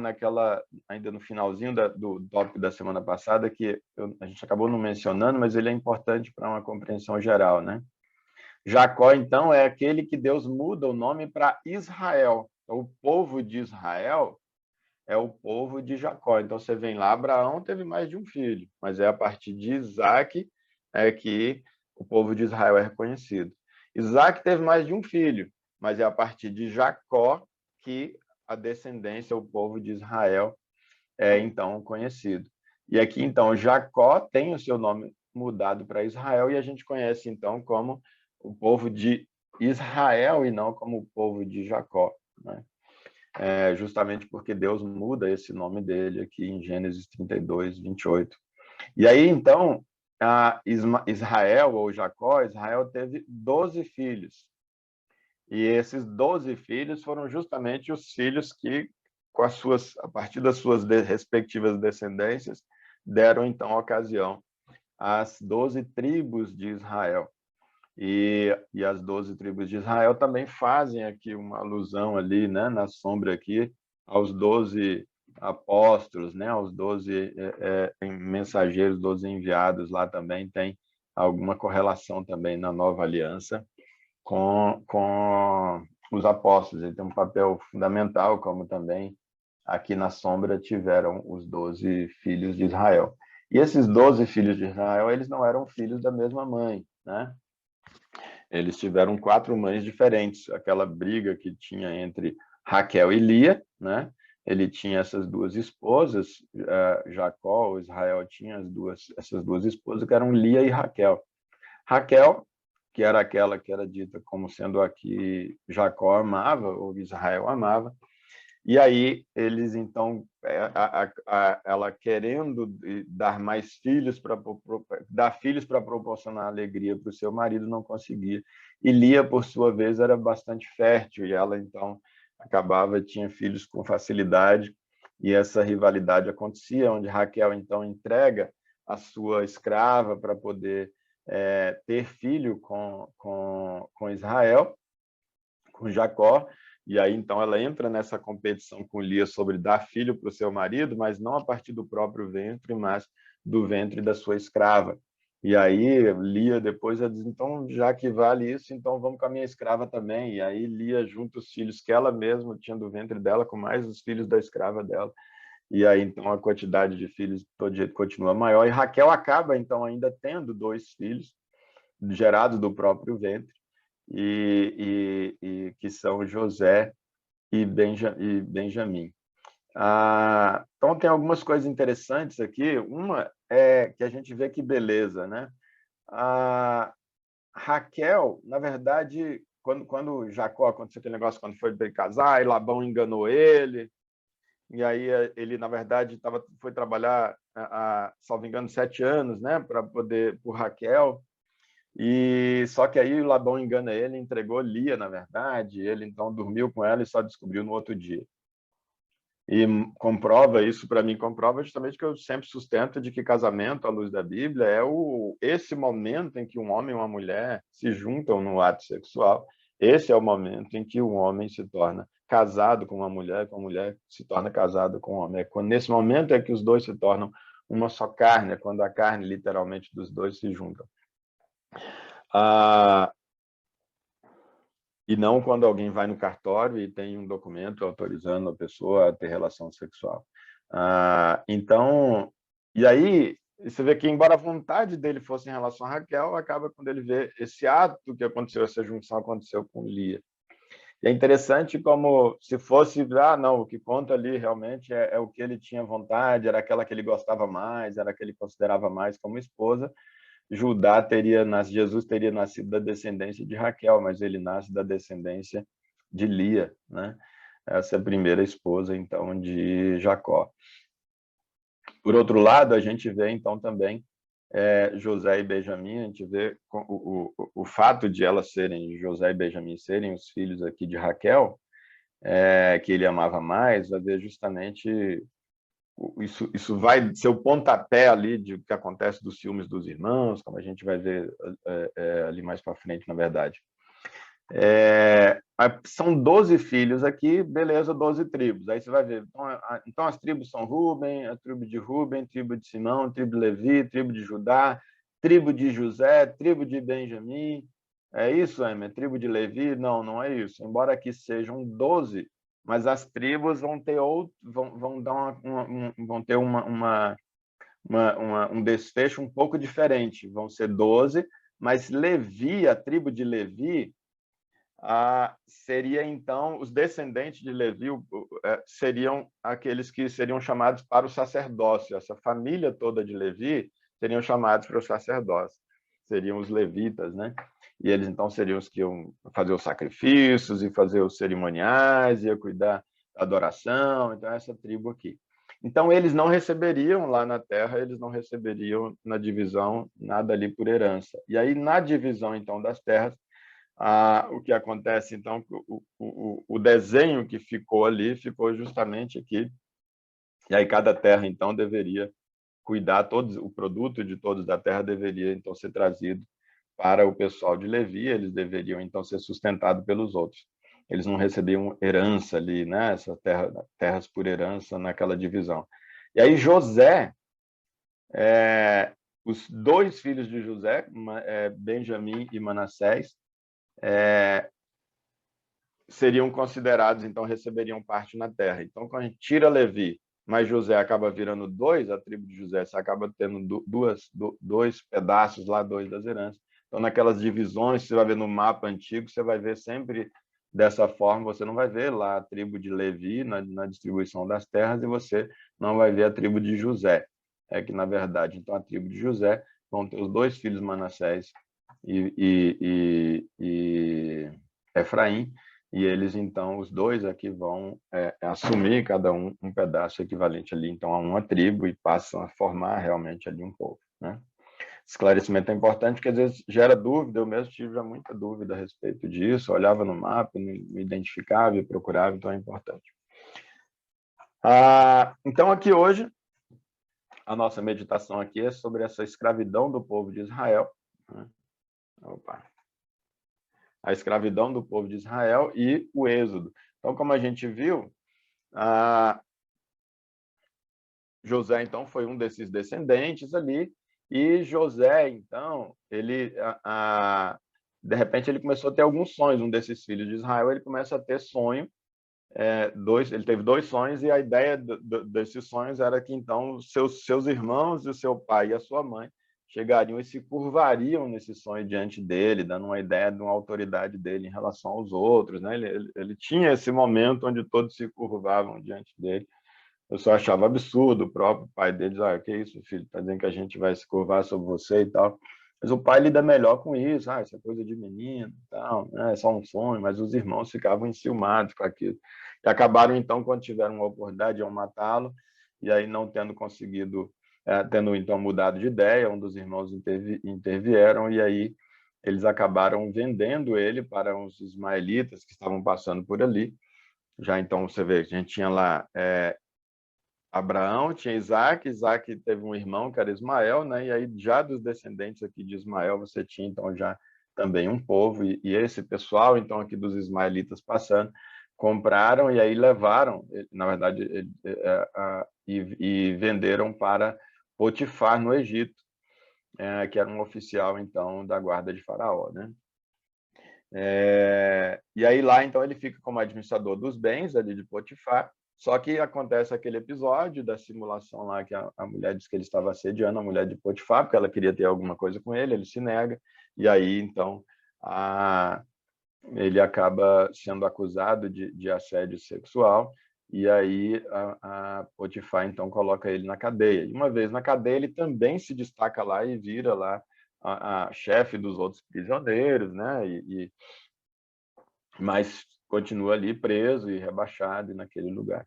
A: ainda no finalzinho do tópico da semana passada, que a gente acabou não mencionando, mas ele é importante para uma compreensão geral, né? Jacó, então, é aquele que Deus muda o nome para Israel. O povo de Israel é o povo de Jacó. Então, você vem lá, Abraão teve mais de um filho, mas é a partir de Isaac que o povo de Israel é reconhecido. Isaac teve mais de um filho, mas é a partir de Jacó que a descendência, o povo de Israel, é então conhecido. E aqui, então, Jacó tem o seu nome mudado para Israel, e a gente conhece, então, como o povo de Israel e não como o povo de Jacó, né? Justamente porque Deus muda esse nome dele aqui em Gênesis 32, 28. E aí, então, Israel, ou Jacó, Israel teve 12 filhos. E esses 12 filhos foram justamente os filhos que, a partir das suas respectivas descendências, deram, então, ocasião às 12 tribos de Israel. E as 12 tribos de Israel também fazem aqui uma alusão ali, né, na sombra aqui, aos 12 apóstolos, né, aos 12 mensageiros, 12 enviados. Lá também tem alguma correlação também na nova aliança com os apóstolos. Ele tem um papel fundamental, como também aqui na sombra tiveram os 12 filhos de Israel. E esses 12 filhos de Israel, eles não eram filhos da mesma mãe, né? Eles tiveram 4 mães diferentes. Aquela briga que tinha entre Raquel e Lia, né? Ele tinha essas 2 esposas, Jacó, ou Israel, tinha essas duas esposas, que eram Lia e Raquel. Raquel, que era aquela que era dita como sendo a que Jacó amava, ou Israel amava, E aí eles então ela querendo dar mais filhos para dar filhos para proporcionar alegria para o seu marido não conseguia. E Lia, por sua vez, era bastante fértil e ela então tinha filhos com facilidade, e essa rivalidade acontecia, onde Raquel então entrega a sua escrava para poder ter filho com Israel, com Jacó, e aí então ela entra nessa competição com Lia sobre dar filho para o seu marido, mas não a partir do próprio ventre, mas do ventre da sua escrava. E aí Lia depois diz, então já que vale isso, então vamos com a minha escrava também. E aí Lia junta os filhos que ela mesma tinha do ventre dela com mais os filhos da escrava dela. E aí então a quantidade de filhos todo jeito continua maior. E Raquel acaba então ainda tendo 2 filhos gerados do próprio ventre, e que são José e Benjamim. Então, tem algumas coisas interessantes aqui. Uma é que a gente vê que beleza, né? Raquel, na verdade, quando Jacó aconteceu aquele negócio, quando foi para casar, e Labão enganou ele, e aí ele, na verdade, foi trabalhar, salvo engano, 7 anos, né, por Raquel. E só que aí o Labão engana ele, entregou Lia, na verdade, ele então dormiu com ela e só descobriu no outro dia. E comprova isso, para mim, comprova justamente que eu sempre sustento de que casamento, à luz da Bíblia, é esse momento em que um homem e uma mulher se juntam no ato sexual. Esse é o momento em que o homem se torna casado com a mulher se torna casado com o homem. Nesse momento é que os dois se tornam uma só carne, é quando a carne, literalmente, dos dois se juntam. E não quando alguém vai no cartório e tem um documento autorizando a pessoa a ter relação sexual. Então, e aí você vê que, embora a vontade dele fosse em relação a Raquel, acaba quando ele vê esse ato que aconteceu, essa junção aconteceu com Lia. E é interessante como se fosse, não, o que conta ali realmente é o que ele tinha vontade, era aquela que ele gostava mais, era a que ele considerava mais como esposa. Jesus teria nascido da descendência de Raquel, mas ele nasce da descendência de Lia, né? Essa é a primeira esposa, então, de Jacó. Por outro lado, a gente vê, então, também José e Benjamim, a gente vê o fato de elas serem, José e Benjamim serem os filhos aqui de Raquel, que ele amava mais, vai ver justamente isso vai ser o pontapé ali de que acontece dos ciúmes dos irmãos, como a gente vai ver ali mais para frente, na verdade. São 12 filhos aqui, beleza, 12 tribos. Aí você vai ver, então as tribos são Rúben, a tribo de Rúben, tribo de Simão, tribo de Levi, tribo de Judá, tribo de José, tribo de Benjamim. É isso, Emer? Tribo de Levi? Não, não é isso. Embora aqui sejam 12, mas as tribos vão ter vão ter um desfecho um pouco diferente. Vão ser 12, mas Levi, a tribo de Levi, seria então os descendentes de Levi seriam aqueles que seriam chamados para o sacerdócio. Essa família toda de Levi seriam chamados para o sacerdócio. Seriam os levitas, né? E eles então seriam os que iam fazer os sacrifícios e fazer os cerimoniais, ia cuidar da adoração. Então essa tribo aqui. Então eles não receberiam lá na terra, eles não receberiam na divisão nada ali por herança. E aí na divisão então das terras, o que acontece então, o desenho que ficou ali ficou justamente aqui. E aí cada terra então deveria cuidar, o produto de todos da terra deveria então ser trazido para o pessoal de Levi, eles deveriam então ser sustentados pelos outros. Eles não recebiam herança ali, né? Essas terras por herança naquela divisão. E aí José, os 2 filhos de José, Benjamim e Manassés, seriam considerados, então receberiam parte na terra. Então, quando a gente tira Levi, mas José acaba virando 2, a tribo de José você acaba tendo 2 pedaços lá, 2 das heranças. Então, naquelas divisões, você vai ver no mapa antigo, você vai ver sempre dessa forma, você não vai ver lá a tribo de Levi na distribuição das terras, e você não vai ver a tribo de José. É que, na verdade, então, a tribo de José vão ter os 2 filhos Manassés e Efraim, e eles, então, os dois aqui vão assumir cada um pedaço equivalente ali, então, a uma tribo e passam a formar realmente ali um povo, né? Esclarecimento é importante porque às vezes gera dúvida, eu mesmo tive já muita dúvida a respeito disso, olhava no mapa, não me identificava e procurava, então é importante. Então aqui hoje, a nossa meditação aqui é sobre essa escravidão do povo de Israel, né? A escravidão do povo de Israel e o êxodo. Então, como a gente viu, José, então, foi um desses descendentes ali, e José, então, ele, de repente, ele começou a ter alguns sonhos, um desses filhos de Israel, ele começa a ter sonho, ele teve 2 sonhos, e a ideia desses sonhos era que, então, seus irmãos, o seu pai e a sua mãe chegariam e se curvariam nesse sonho diante dele, dando uma ideia de uma autoridade dele em relação aos outros, né? Ele tinha esse momento onde todos se curvavam diante dele. Eu só achava absurdo o próprio pai deles, que isso, filho, tá dizendo que a gente vai se curvar sobre você e tal. Mas o pai lida melhor com isso, isso é coisa de menino e tal, né? É só um sonho, mas os irmãos ficavam enciumados com aquilo. E acabaram, então, quando tiveram uma oportunidade, de matá-lo, e aí não tendo conseguido, tendo, então, mudado de ideia, um dos irmãos intervieram, e aí eles acabaram vendendo ele para uns ismaelitas que estavam passando por ali. Já, então, você vê, a gente tinha lá Abraão, tinha Isaac teve um irmão que era Ismael, né? E aí já dos descendentes aqui de Ismael você tinha então já também um povo, e esse pessoal então aqui dos ismaelitas passando, compraram e aí levaram, na verdade, e venderam para Potifar no Egito, que era um oficial então da guarda de Faraó, né? E aí lá então ele fica como administrador dos bens ali de Potifar. Só que acontece aquele episódio da simulação lá que a mulher diz que ele estava assediando a mulher de Potifar, porque ela queria ter alguma coisa com ele se nega, e aí, então, ele acaba sendo acusado de assédio sexual, e aí a Potifar, então, coloca ele na cadeia. E uma vez na cadeia, ele também se destaca lá e vira lá a chefe dos outros prisioneiros, né? Mas continua ali preso e rebaixado naquele lugar.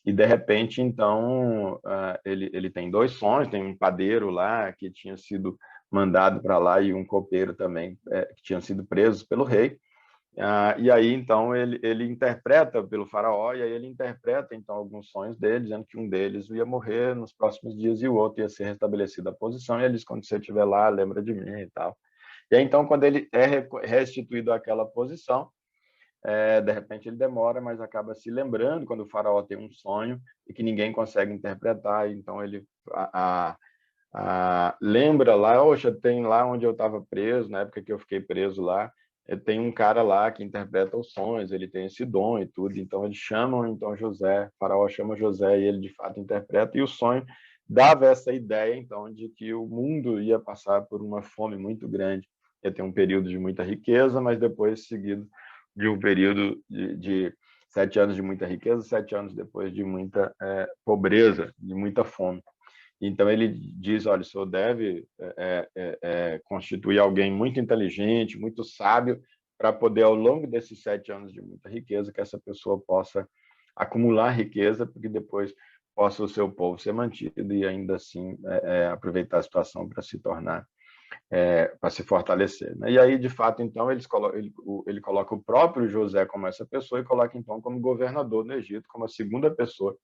A: E, de repente, então, ele tem 2 sonhos, tem um padeiro lá que tinha sido mandado para lá e um copeiro também, que tinham sido presos pelo rei. E aí, então, ele interpreta pelo faraó, e aí ele interpreta, então, alguns sonhos dele, dizendo que um deles ia morrer nos próximos dias e o outro ia ser restabelecida a posição, e ele diz, quando você estiver lá, lembra de mim e tal. E aí, então, quando ele é restituído àquela posição, de repente ele demora, mas acaba se lembrando quando o faraó tem um sonho e que ninguém consegue interpretar, então ele lembra lá, oxa, tem lá onde eu estava preso, na época que eu fiquei preso lá, tem um cara lá que interpreta os sonhos, ele tem esse dom e tudo, então eles chamam então José, o faraó chama José e ele de fato interpreta, e o sonho dava essa ideia então de que o mundo ia passar por uma fome muito grande, ia ter um período de muita riqueza, mas depois seguido de um período de 7 anos de muita riqueza, 7 anos depois de muita pobreza, de muita fome. Então ele diz, olha, o senhor deve constituir alguém muito inteligente, muito sábio, para poder, ao longo desses 7 anos de muita riqueza, que essa pessoa possa acumular riqueza, porque depois possa o seu povo ser mantido e ainda assim aproveitar a situação para se tornar, para se fortalecer, né? E aí, de fato, então, ele coloca o próprio José como essa pessoa e coloca, então, como governador no Egito, como a segunda pessoa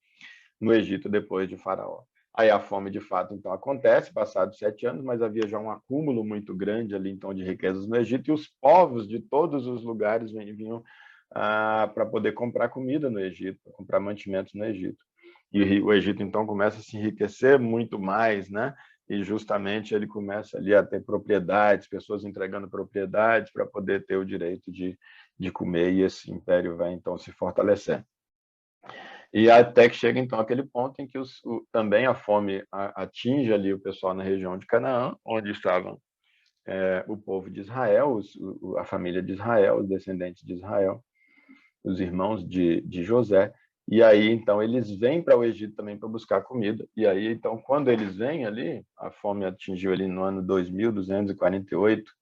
A: no Egito depois de Faraó. Aí a fome, de fato, então, acontece, passados 7 anos, mas havia já um acúmulo muito grande ali, então, de riquezas no Egito, e os povos de todos os lugares vinham para poder comprar comida no Egito, para comprar mantimentos no Egito. E o Egito, então, começa a se enriquecer muito mais, né? E justamente ele começa ali a ter propriedades, pessoas entregando propriedades para poder ter o direito de comer, e esse império vai, então, se fortalecendo. E até que chega, então, aquele ponto em que também a fome atinge ali o pessoal na região de Canaã, onde estavam o povo de Israel, a família de Israel, os descendentes de Israel, os irmãos de José. E aí, então, eles vêm para o Egito também para buscar comida. E aí, então, quando eles vêm ali, a fome atingiu ali no ano 2248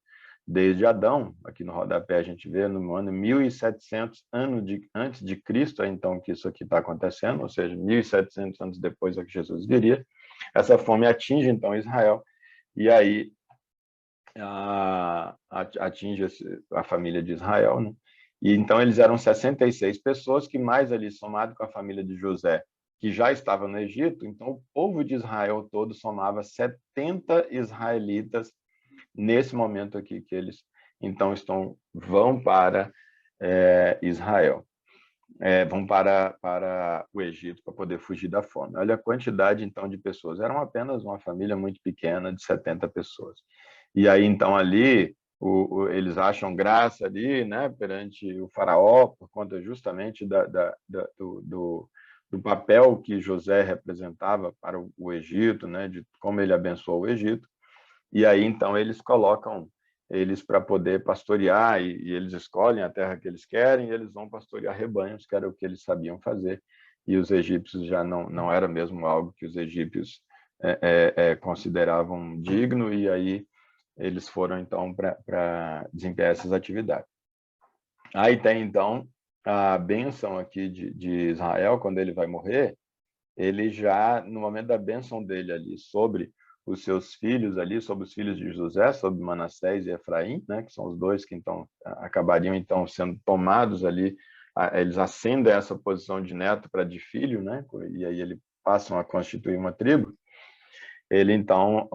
A: desde Adão. Aqui no rodapé a gente vê no ano 1700 antes de Cristo, então que isso aqui está acontecendo, ou seja, 1700 anos depois é que Jesus viria. Essa fome atinge então Israel, e aí atinge a família de Israel, né? E então eles eram 66 pessoas, que mais ali somado com a família de José, que já estava no Egito, então o povo de Israel todo somava 70 israelitas nesse momento aqui que eles então vão para Israel, vão para o Egito para poder fugir da fome. Olha a quantidade então de pessoas, eram apenas uma família muito pequena de 70 pessoas. E aí então ali eles acham graça ali, né, perante o faraó, por conta justamente do papel que José representava para o Egito, né, de como ele abençoou o Egito. E aí, então, eles colocam eles para poder pastorear, e eles escolhem a terra que eles querem, e eles vão pastorear rebanhos, que era o que eles sabiam fazer. E os egípcios já não era mesmo algo que os egípcios consideravam digno, e aí eles foram, então, para desempenhar essas atividades. Aí tem, então, a bênção aqui de Israel, quando ele vai morrer, ele já, no momento da bênção dele ali, sobre os seus filhos ali, sobre os filhos de José, sobre Manassés e Efraim, né, que são os dois que então acabariam então sendo tomados ali, eles ascendem essa posição de neto para de filho, né, e aí eles passam a constituir uma tribo. Ele então,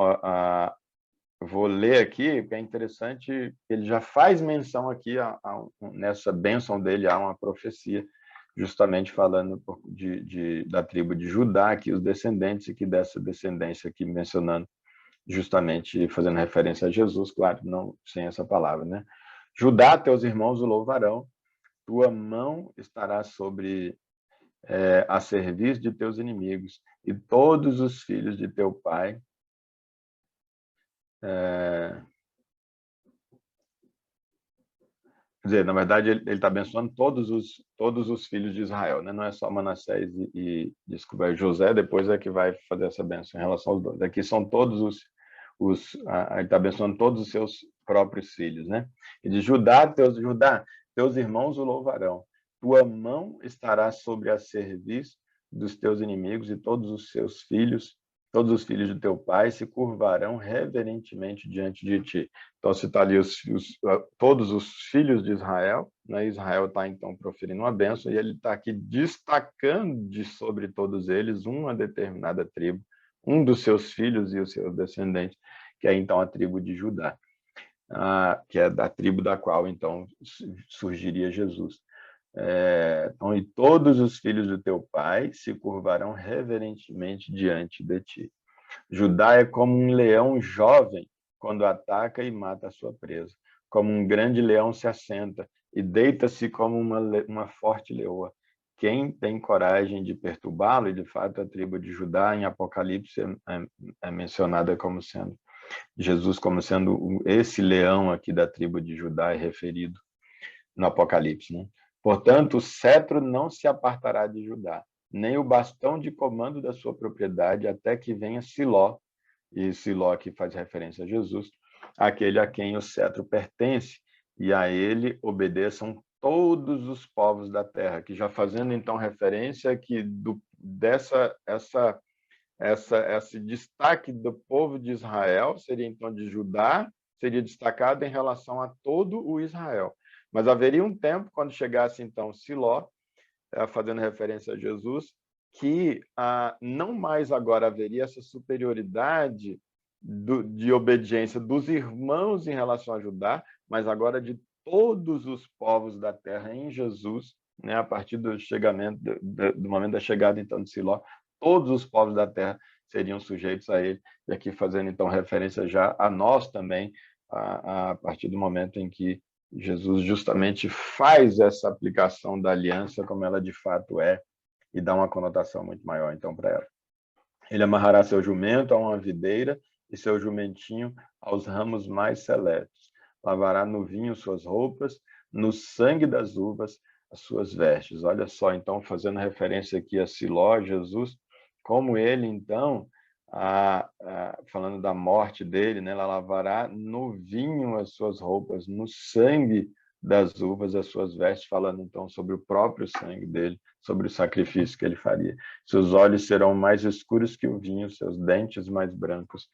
A: vou ler aqui, porque é interessante, ele já faz menção aqui nessa bênção dele a uma profecia, justamente falando da tribo de Judá, aqui os descendentes, e que dessa descendência aqui mencionando, justamente fazendo referência a Jesus, claro, não sem essa palavra, né? Judá, teus irmãos o louvarão, tua mão estará sobre a serviço de teus inimigos, e todos os filhos de teu pai quer dizer, na verdade, ele está abençoando todos os filhos de Israel, né? Não é só Manassés desculpa, José, depois é que vai fazer essa bênção em relação aos dois. Aqui são todos ele está abençoando todos os seus próprios filhos, né? E de Judá, teus irmãos o louvarão. Tua mão estará sobre a serviço dos teus inimigos, e todos os filhos do teu pai se curvarão reverentemente diante de ti. Então, se está ali todos os filhos de Israel, né? Israel está, então, proferindo uma bênção, e ele está aqui destacando sobre todos eles uma determinada tribo, um dos seus filhos e os seus descendentes, que é, então, a tribo de Judá, que é da tribo da qual, então, surgiria Jesus. Então, e todos os filhos do teu pai se curvarão reverentemente diante de ti. Judá é como um leão jovem quando ataca e mata a sua presa. Como um grande leão se assenta e deita-se como uma forte leoa. Quem tem coragem de perturbá-lo? E, de fato, a tribo de Judá, em Apocalipse, é mencionada como sendo Jesus, como sendo esse leão aqui da tribo de Judá, é referido no Apocalipse, né? Portanto, o cetro não se apartará de Judá, nem o bastão de comando da sua propriedade, até que venha Siló, e Siló aqui faz referência a Jesus, aquele a quem o cetro pertence, e a ele obedeçam todos os povos da terra, que já fazendo então referência que esse destaque do povo de Israel seria então de Judá, seria destacado em relação a todo o Israel. Mas haveria um tempo, quando chegasse então Siló, fazendo referência a Jesus, que não mais agora haveria essa superioridade de obediência dos irmãos em relação a Judá, mas agora de todos os povos da terra em Jesus, né, a partir do momento da chegada então de Siló, todos os povos da terra seriam sujeitos a ele, e aqui fazendo então referência já a nós também, a partir do momento em que Jesus justamente faz essa aplicação da aliança como ela de fato é, e dá uma conotação muito maior então para ela. Ele amarrará seu jumento a uma videira e seu jumentinho aos ramos mais seletos. Lavará no vinho suas roupas, no sangue das uvas as suas vestes. Olha só, então, fazendo referência aqui a Siló, Jesus, como ele, então, falando da morte dele, né? Ela lavará no vinho as suas roupas, no sangue das uvas as suas vestes, falando então sobre o próprio sangue dele, sobre o sacrifício que ele faria. Seus olhos serão mais escuros que o vinho, seus dentes mais brancos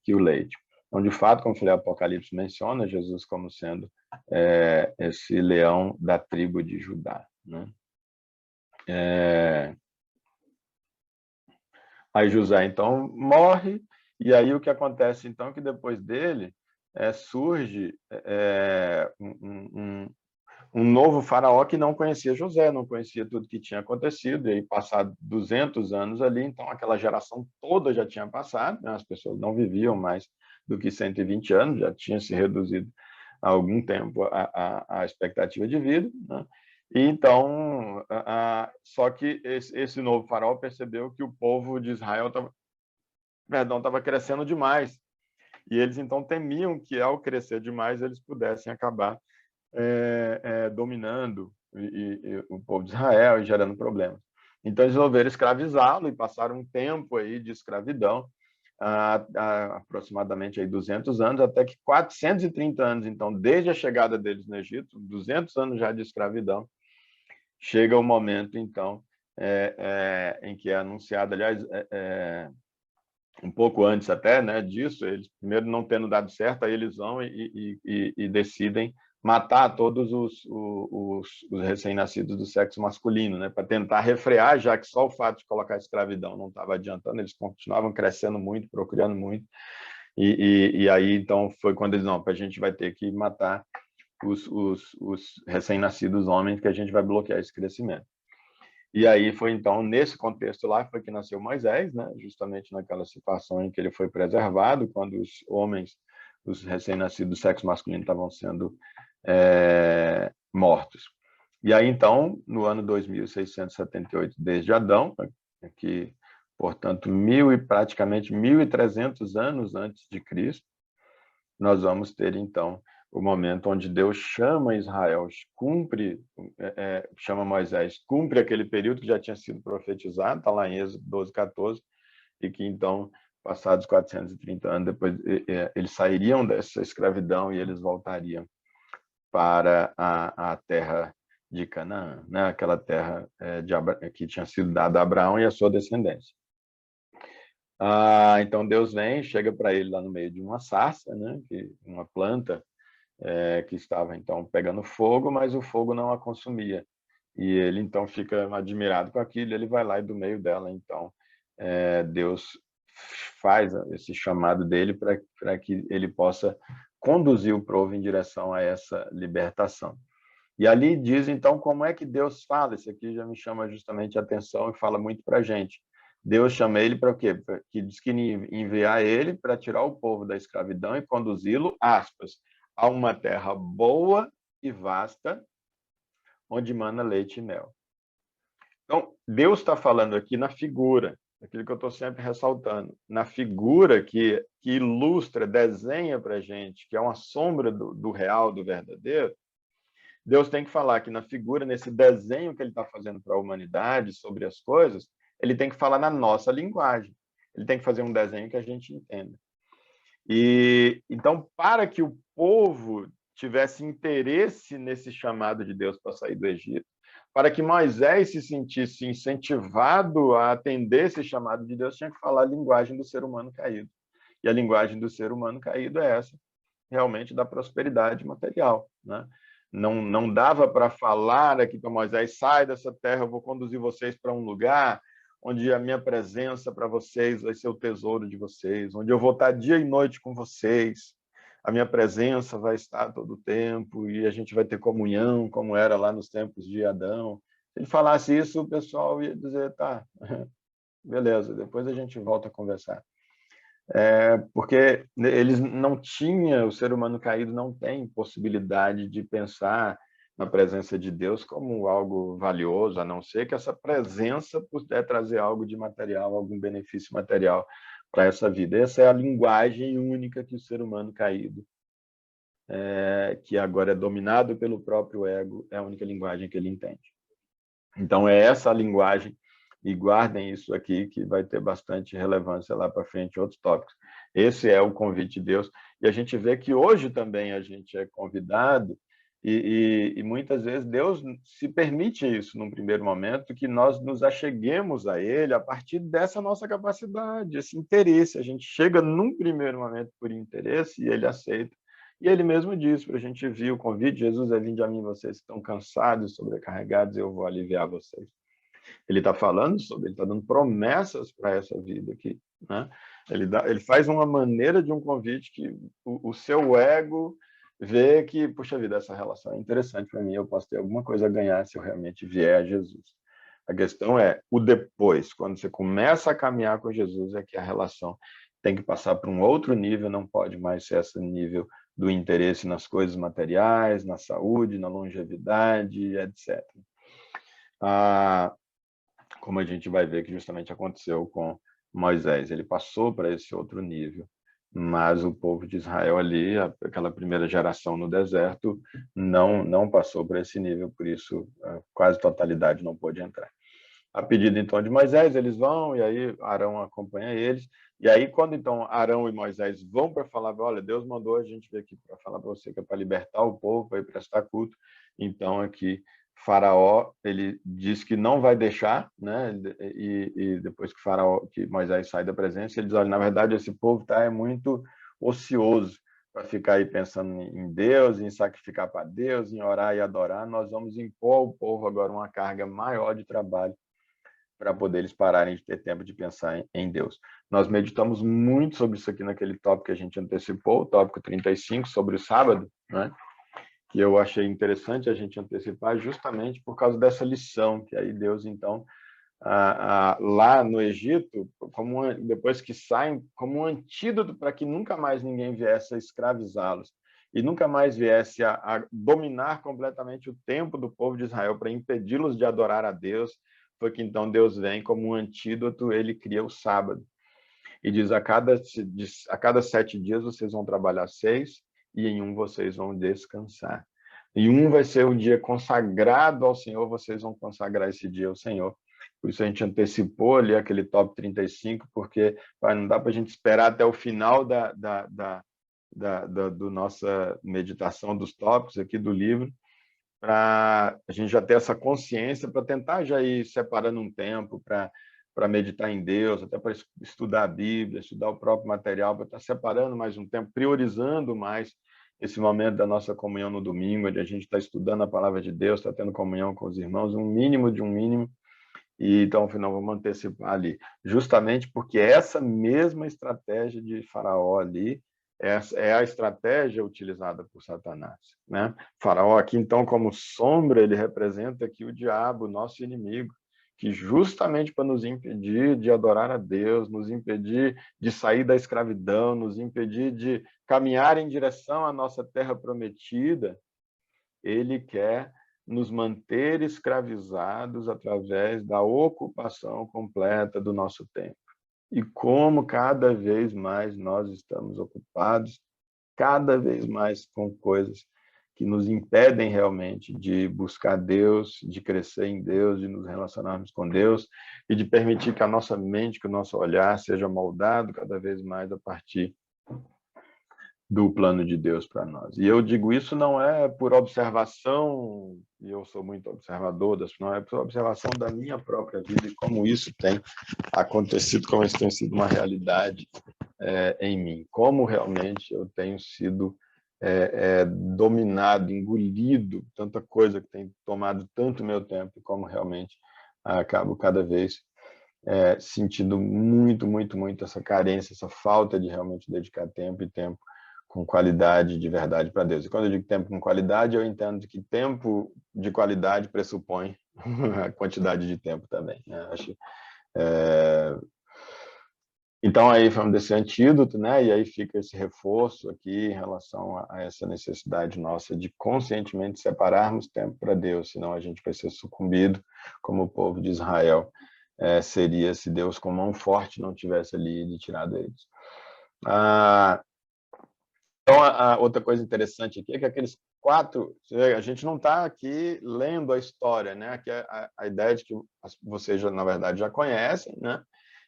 A: que o leite. Então, de fato, como eu falei, o Apocalipse menciona Jesus como sendo esse leão da tribo de Judá, né? Aí José, então, morre, e aí o que acontece, então, que depois dele surge um novo faraó que não conhecia José, não conhecia tudo que tinha acontecido, e aí, passado 200 anos ali, então, aquela geração toda já tinha passado, né? As pessoas não viviam mais do que 120 anos, já tinha se reduzido há algum tempo a expectativa de vida, né? E então, só que esse novo faraó percebeu que o povo de Israel estava crescendo demais. E eles então temiam que, ao crescer demais, eles pudessem acabar dominando o povo de Israel e gerando problemas. Então, eles resolveram escravizá-lo e passaram um tempo aí de escravidão, aproximadamente aí 200 anos, até que 430 anos, então, desde a chegada deles no Egito, 200 anos já de escravidão, chega o momento, então, em que é anunciado, aliás, um pouco antes até, né, disso, eles primeiro não tendo dado certo, aí eles vão e decidem matar todos os recém-nascidos do sexo masculino, né, para tentar refrear, já que só o fato de colocar a escravidão não estava adiantando, eles continuavam crescendo muito, procurando muito, e aí então foi quando eles, não, a gente vai ter que matar os recém-nascidos homens, que a gente vai bloquear esse crescimento. E aí foi então nesse contexto lá foi que nasceu Moisés, né? Justamente naquela situação em que ele foi preservado, quando os homens, os recém-nascidos do sexo masculino estavam sendo mortos. E aí então, no ano 2678 desde Adão, que portanto praticamente 1.300 anos antes de Cristo, nós vamos ter então o momento onde Deus chama Israel, chama Moisés, cumpre aquele período que já tinha sido profetizado, está lá em Êxodo 12, 14, e que então, passados 430 anos depois, eles sairiam dessa escravidão e eles voltariam para a terra de Canaã, né? Aquela terra que tinha sido dada a Abraão e a sua descendência. Então Deus vem, chega para ele lá no meio de uma sarça, né? Uma planta, que estava então pegando fogo, mas o fogo não a consumia. E ele então fica admirado com aquilo, ele vai lá e do meio dela, então, Deus faz esse chamado dele para que ele possa conduzir o povo em direção a essa libertação. E ali diz, então, como é que Deus fala. Isso aqui já me chama justamente a atenção e fala muito para a gente. Deus chama ele para o quê? Que diz que enviar ele para tirar o povo da escravidão e conduzi-lo, aspas, a uma terra boa e vasta, onde mana leite e mel. Então, Deus está falando aqui na figura, aquilo que eu estou sempre ressaltando, na figura que ilustra, desenha para a gente, que é uma sombra do real, do verdadeiro. Deus tem que falar que na figura, nesse desenho que ele está fazendo para a humanidade, sobre as coisas, ele tem que falar na nossa linguagem. Ele tem que fazer um desenho que a gente entenda. E então, para que o povo tivesse interesse nesse chamado de Deus para sair do Egito, para que Moisés se sentisse incentivado a atender esse chamado de Deus, tinha que falar a linguagem do ser humano caído. E a linguagem do ser humano caído é essa, realmente, da prosperidade material, né? Não dava para falar aqui para Moisés, sai dessa terra, eu vou conduzir vocês para um lugar onde a minha presença para vocês vai ser o tesouro de vocês, onde eu vou estar dia e noite com vocês, a minha presença vai estar todo o tempo e a gente vai ter comunhão, como era lá nos tempos de Adão. Se ele falasse isso, o pessoal ia dizer, tá, beleza, depois a gente volta a conversar. Porque eles não tinham, o ser humano caído não tem possibilidade de pensar na presença de Deus como algo valioso, a não ser que essa presença puder trazer algo de material, algum benefício material para essa vida. Essa é a linguagem única que o ser humano caído, que agora é dominado pelo próprio ego, é a única linguagem que ele entende. Então, é essa a linguagem E guardem isso aqui, que vai ter bastante relevância lá para frente em outros tópicos. Esse é o convite de Deus. E a gente vê que hoje também a gente é convidado, e muitas vezes Deus se permite isso num primeiro momento, que nós nos acheguemos a Ele a partir dessa nossa capacidade, esse interesse. A gente chega num primeiro momento por interesse e Ele aceita. E Ele mesmo diz para a gente vir o convite: Jesus é: vinde a mim, vocês que estão cansados, sobrecarregados, eu vou aliviar vocês. Ele está falando sobre, ele está dando promessas para essa vida aqui, né? Ele faz uma maneira de um convite que o seu ego vê que, puxa vida, essa relação é interessante para mim, eu posso ter alguma coisa a ganhar se eu realmente vier a Jesus. A questão é o depois, quando você começa a caminhar com Jesus, é que a relação tem que passar para um outro nível, não pode mais ser esse nível do interesse nas coisas materiais, na saúde, na longevidade, etc. Como a gente vai ver que justamente aconteceu com Moisés. Ele passou para esse outro nível, mas o povo de Israel ali, aquela primeira geração no deserto, não passou para esse nível, por isso quase totalidade não pôde entrar. A pedido então de Moisés, eles vão, e aí Arão acompanha eles, e aí quando então Arão e Moisés vão para falar: olha, Deus mandou a gente vir aqui para falar para você que é para libertar o povo, para ir prestar culto, então aqui Faraó, ele diz que não vai deixar, né? E depois que Moisés sai da presença, ele diz: olha, na verdade esse povo é muito ocioso para ficar aí pensando em Deus, em sacrificar para Deus, em orar e adorar. Nós vamos impor ao povo agora uma carga maior de trabalho para poder eles pararem de ter tempo de pensar em Deus. Nós meditamos muito sobre isso aqui naquele tópico que a gente antecipou, o tópico 35, sobre o sábado, né? Que eu achei interessante a gente antecipar justamente por causa dessa lição, que aí Deus, então, lá no Egito, depois que saem, como um antídoto para que nunca mais ninguém viesse a escravizá-los e nunca mais viesse a dominar completamente o tempo do povo de Israel para impedi-los de adorar a Deus, foi que então Deus vem como um antídoto, ele cria o sábado. E diz: a cada 7 dias vocês vão trabalhar 6, e em um vocês vão descansar. E um vai ser o dia consagrado ao Senhor, vocês vão consagrar esse dia ao Senhor. Por isso a gente antecipou ali aquele top 35, porque não dá para a gente esperar até o final da nossa meditação dos tópicos aqui do livro, para a gente já ter essa consciência, para tentar já ir separando um tempo para meditar em Deus, até para estudar a Bíblia, estudar o próprio material, para estar separando mais um tempo, priorizando mais esse momento da nossa comunhão no domingo, onde a gente está estudando a palavra de Deus, está tendo comunhão com os irmãos, um mínimo de um mínimo, e então, ao final, vamos antecipar ali, justamente porque essa mesma estratégia de Faraó ali é a estratégia utilizada por Satanás, né? Faraó aqui, então, como sombra, ele representa aqui o diabo, nosso inimigo, que justamente para nos impedir de adorar a Deus, nos impedir de sair da escravidão, nos impedir de caminhar em direção à nossa terra prometida, ele quer nos manter escravizados através da ocupação completa do nosso tempo. E como cada vez mais nós estamos ocupados, cada vez mais com coisas que nos impedem realmente de buscar Deus, de crescer em Deus, de nos relacionarmos com Deus e de permitir que a nossa mente, que o nosso olhar seja moldado cada vez mais a partir do plano de Deus para nós. E eu digo isso não é por observação, e eu sou muito observador, não é por observação da minha própria vida e como isso tem acontecido, como isso tem sido uma realidade em mim, como realmente eu tenho sido dominado, engolido, tanta coisa que tem tomado tanto meu tempo, como realmente acabo cada vez sentindo muito, muito, muito essa carência, essa falta de realmente dedicar tempo e tempo com qualidade de verdade para Deus. E quando eu digo tempo com qualidade, eu entendo que tempo de qualidade pressupõe a quantidade de tempo também, né? Acho, então, aí falando desse antídoto, né? E aí fica esse reforço aqui em relação a essa necessidade nossa de conscientemente separarmos tempo para Deus, senão a gente vai ser sucumbido, como o povo de Israel seria se Deus com mão forte não tivesse ali tirado eles. Então, a outra coisa interessante aqui é que aqueles 4, a gente não está aqui lendo a história, né? Aqui é a ideia de que vocês, na verdade, já conhecem, né?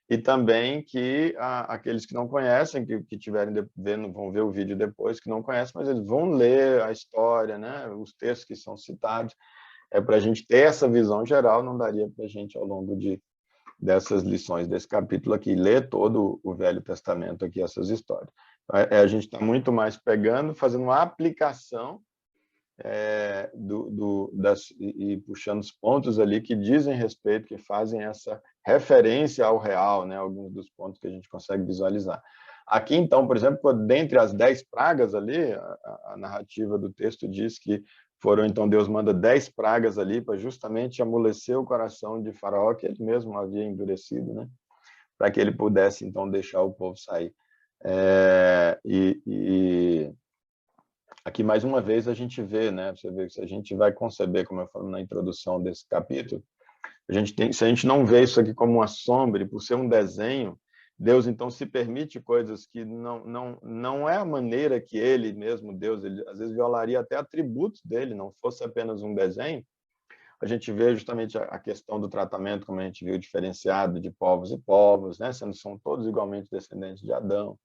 A: E também que aqueles que não conhecem, que estiverem vendo, vão ver o vídeo depois, que não conhecem, mas eles vão ler a história, né? Os textos que são citados. É para a gente ter essa visão geral, não daria para a gente, ao longo dessas lições, desse capítulo aqui, ler todo o Velho Testamento aqui, essas histórias. A gente está muito mais pegando, fazendo uma aplicação e puxando os pontos ali que dizem respeito, que fazem essa referência ao real, né? Alguns dos pontos que a gente consegue visualizar. Aqui, então, por exemplo, dentre as 10 pragas ali, a narrativa do texto diz que foram, então, Deus manda 10 pragas ali para justamente amolecer o coração de Faraó, que ele mesmo havia endurecido, né? Para que ele pudesse, então, deixar o povo sair. Aqui, mais uma vez, a gente vê, né? Você vê que se a gente vai conceber, como eu falo na introdução desse capítulo, se a gente não vê isso aqui como uma sombra, e por ser um desenho, Deus, então, se permite coisas que não é a maneira que ele mesmo, Deus, ele às vezes violaria até atributos dele, não fosse apenas um desenho. A gente vê justamente a questão do tratamento, como a gente viu, diferenciado de povos e povos, né? São todos igualmente descendentes de Adão,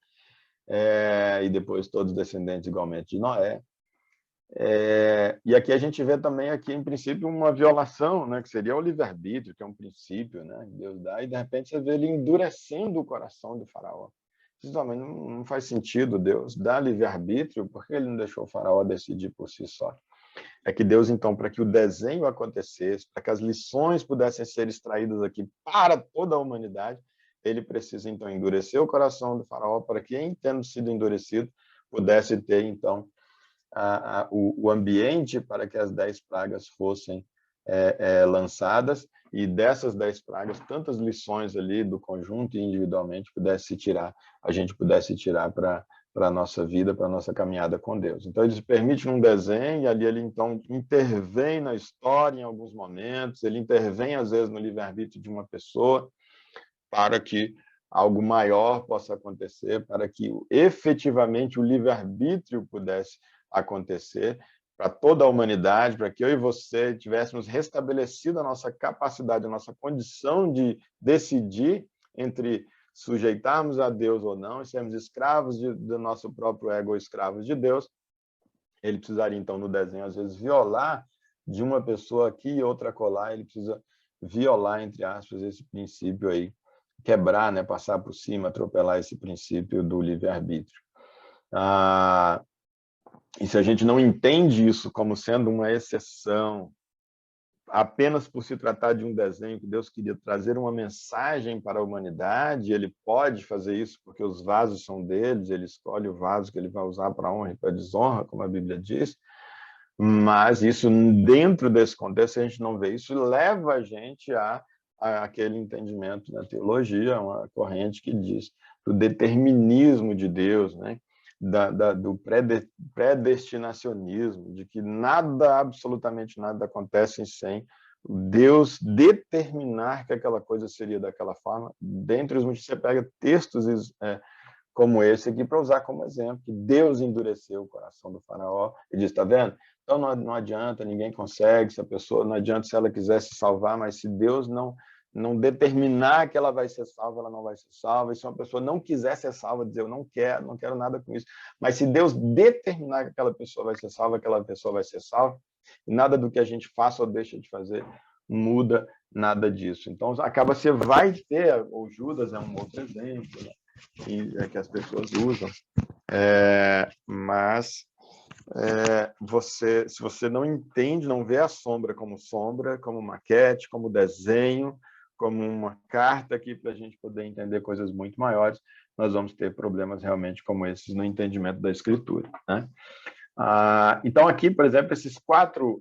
A: e depois todos descendentes igualmente de Noé. E aqui a gente vê também, aqui em princípio, uma violação, né, que seria o livre-arbítrio, que é um princípio, né, que Deus dá, e de repente você vê ele endurecendo o coração de Faraó. Isso também não faz sentido. Deus dá livre-arbítrio, por que ele não deixou o Faraó decidir por si só? É que Deus, então, para que o desenho acontecesse, para que as lições pudessem ser extraídas aqui para toda a humanidade, ele precisa, então, endurecer o coração do Faraó, para que, em tendo sido endurecido, pudesse ter, então, o ambiente para que as 10 pragas fossem lançadas, e dessas 10 pragas, tantas lições ali do conjunto e individualmente a gente pudesse tirar para a nossa vida, para a nossa caminhada com Deus. Então, ele se permite um desenho, e ali ele, então, intervém na história em alguns momentos, ele intervém, às vezes, no livre-arbítrio de uma pessoa, para que algo maior possa acontecer, para que efetivamente o livre-arbítrio pudesse acontecer para toda a humanidade, para que eu e você tivéssemos restabelecido a nossa capacidade, a nossa condição de decidir entre sujeitarmos a Deus ou não, e sermos escravos do nosso próprio ego ou escravos de Deus. Ele precisaria, então, no desenho, às vezes, violar de uma pessoa aqui e outra colar, ele precisa violar, entre aspas, esse princípio aí, quebrar, né, passar por cima, atropelar esse princípio do livre-arbítrio. E se a gente não entende isso como sendo uma exceção, apenas por se tratar de um desenho que Deus queria trazer uma mensagem para a humanidade, ele pode fazer isso porque os vasos são deles, ele escolhe o vaso que ele vai usar para honra e para desonra, como a Bíblia diz, mas isso, dentro desse contexto, a gente não vê. Isso leva a gente a aquele entendimento na teologia, uma corrente que diz do determinismo de Deus, né? Do predestinacionismo, de que nada, absolutamente nada, acontece sem Deus determinar que aquela coisa seria daquela forma. Dentre os muitos, você pega textos como esse aqui para usar como exemplo, que Deus endureceu o coração do Faraó e diz, está vendo? Então não adianta, ninguém consegue, se a pessoa, não adianta se ela quiser se salvar, mas se Deus não determinar que ela vai ser salva, ela não vai ser salva. E se uma pessoa não quiser ser salva, dizer, eu não quero nada com isso. Mas se Deus determinar que aquela pessoa vai ser salva, aquela pessoa vai ser salva, e nada do que a gente faça ou deixa de fazer muda nada disso. Então, acaba, você vai ter, ou Judas é um outro exemplo, né, que as pessoas usam, mas se você não entende, não vê a sombra, como maquete, como desenho, como uma carta aqui para a gente poder entender coisas muito maiores, nós vamos ter problemas realmente como esses no entendimento da Escritura, né? Então, aqui, por exemplo, as 4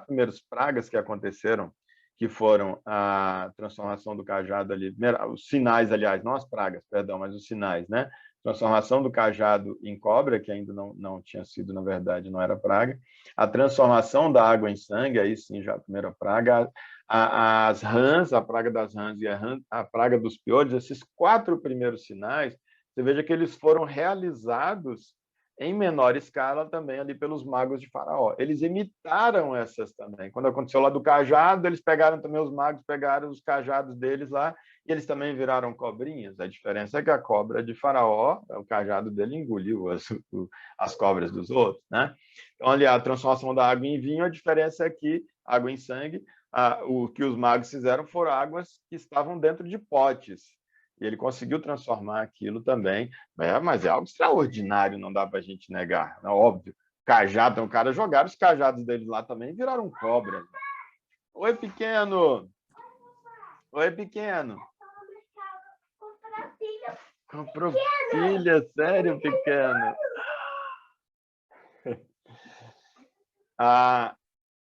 A: primeiras pragas que aconteceram, que foram a transformação do cajado ali, os sinais, aliás, não as pragas, perdão, mas os sinais, né? Transformação do cajado em cobra, que ainda não tinha sido, na verdade, não era praga. A transformação da água em sangue, aí sim já a primeira praga. As rãs, a praga das rãs e a praga dos piolhos, esses 4 primeiros sinais, você veja que eles foram realizados em menor escala também ali pelos magos de Faraó. Eles imitaram essas também. Quando aconteceu lá do cajado, eles pegaram também, os magos pegaram os cajados deles lá, e eles também viraram cobrinhas. A diferença é que a cobra de Faraó, o cajado dele engoliu as cobras dos outros, né? Então, ali, a transformação da água em vinho, a diferença é que água em sangue, o que os magos fizeram foram águas que estavam dentro de potes. E ele conseguiu transformar aquilo também, mas é algo extraordinário, não dá para a gente negar, é óbvio. Cajado, o cara jogaram os cajados deles lá também e viraram cobras. Oi, pequeno! Oi, pequeno! Comprou pilha, sério, pequeno?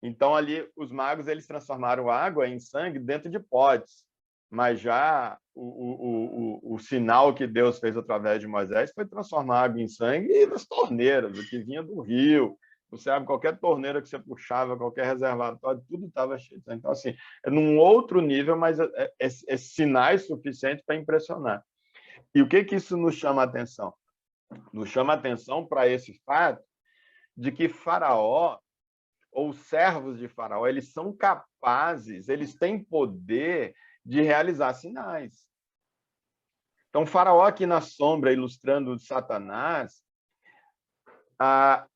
A: Então, ali, os magos eles transformaram água em sangue dentro de potes. Mas já o sinal que Deus fez através de Moisés foi transformar água em sangue nas torneiras, o que vinha do rio. Você sabe, qualquer torneira que você puxava, qualquer reservatório, tudo estava cheio. Então, assim, é num outro nível, mas é sinais suficientes para impressionar. E o que isso nos chama a atenção? Nos chama a atenção para esse fato de que Faraó, ou servos de Faraó, eles são capazes, eles têm poder de realizar sinais. Então, Faraó aqui na sombra, ilustrando Satanás,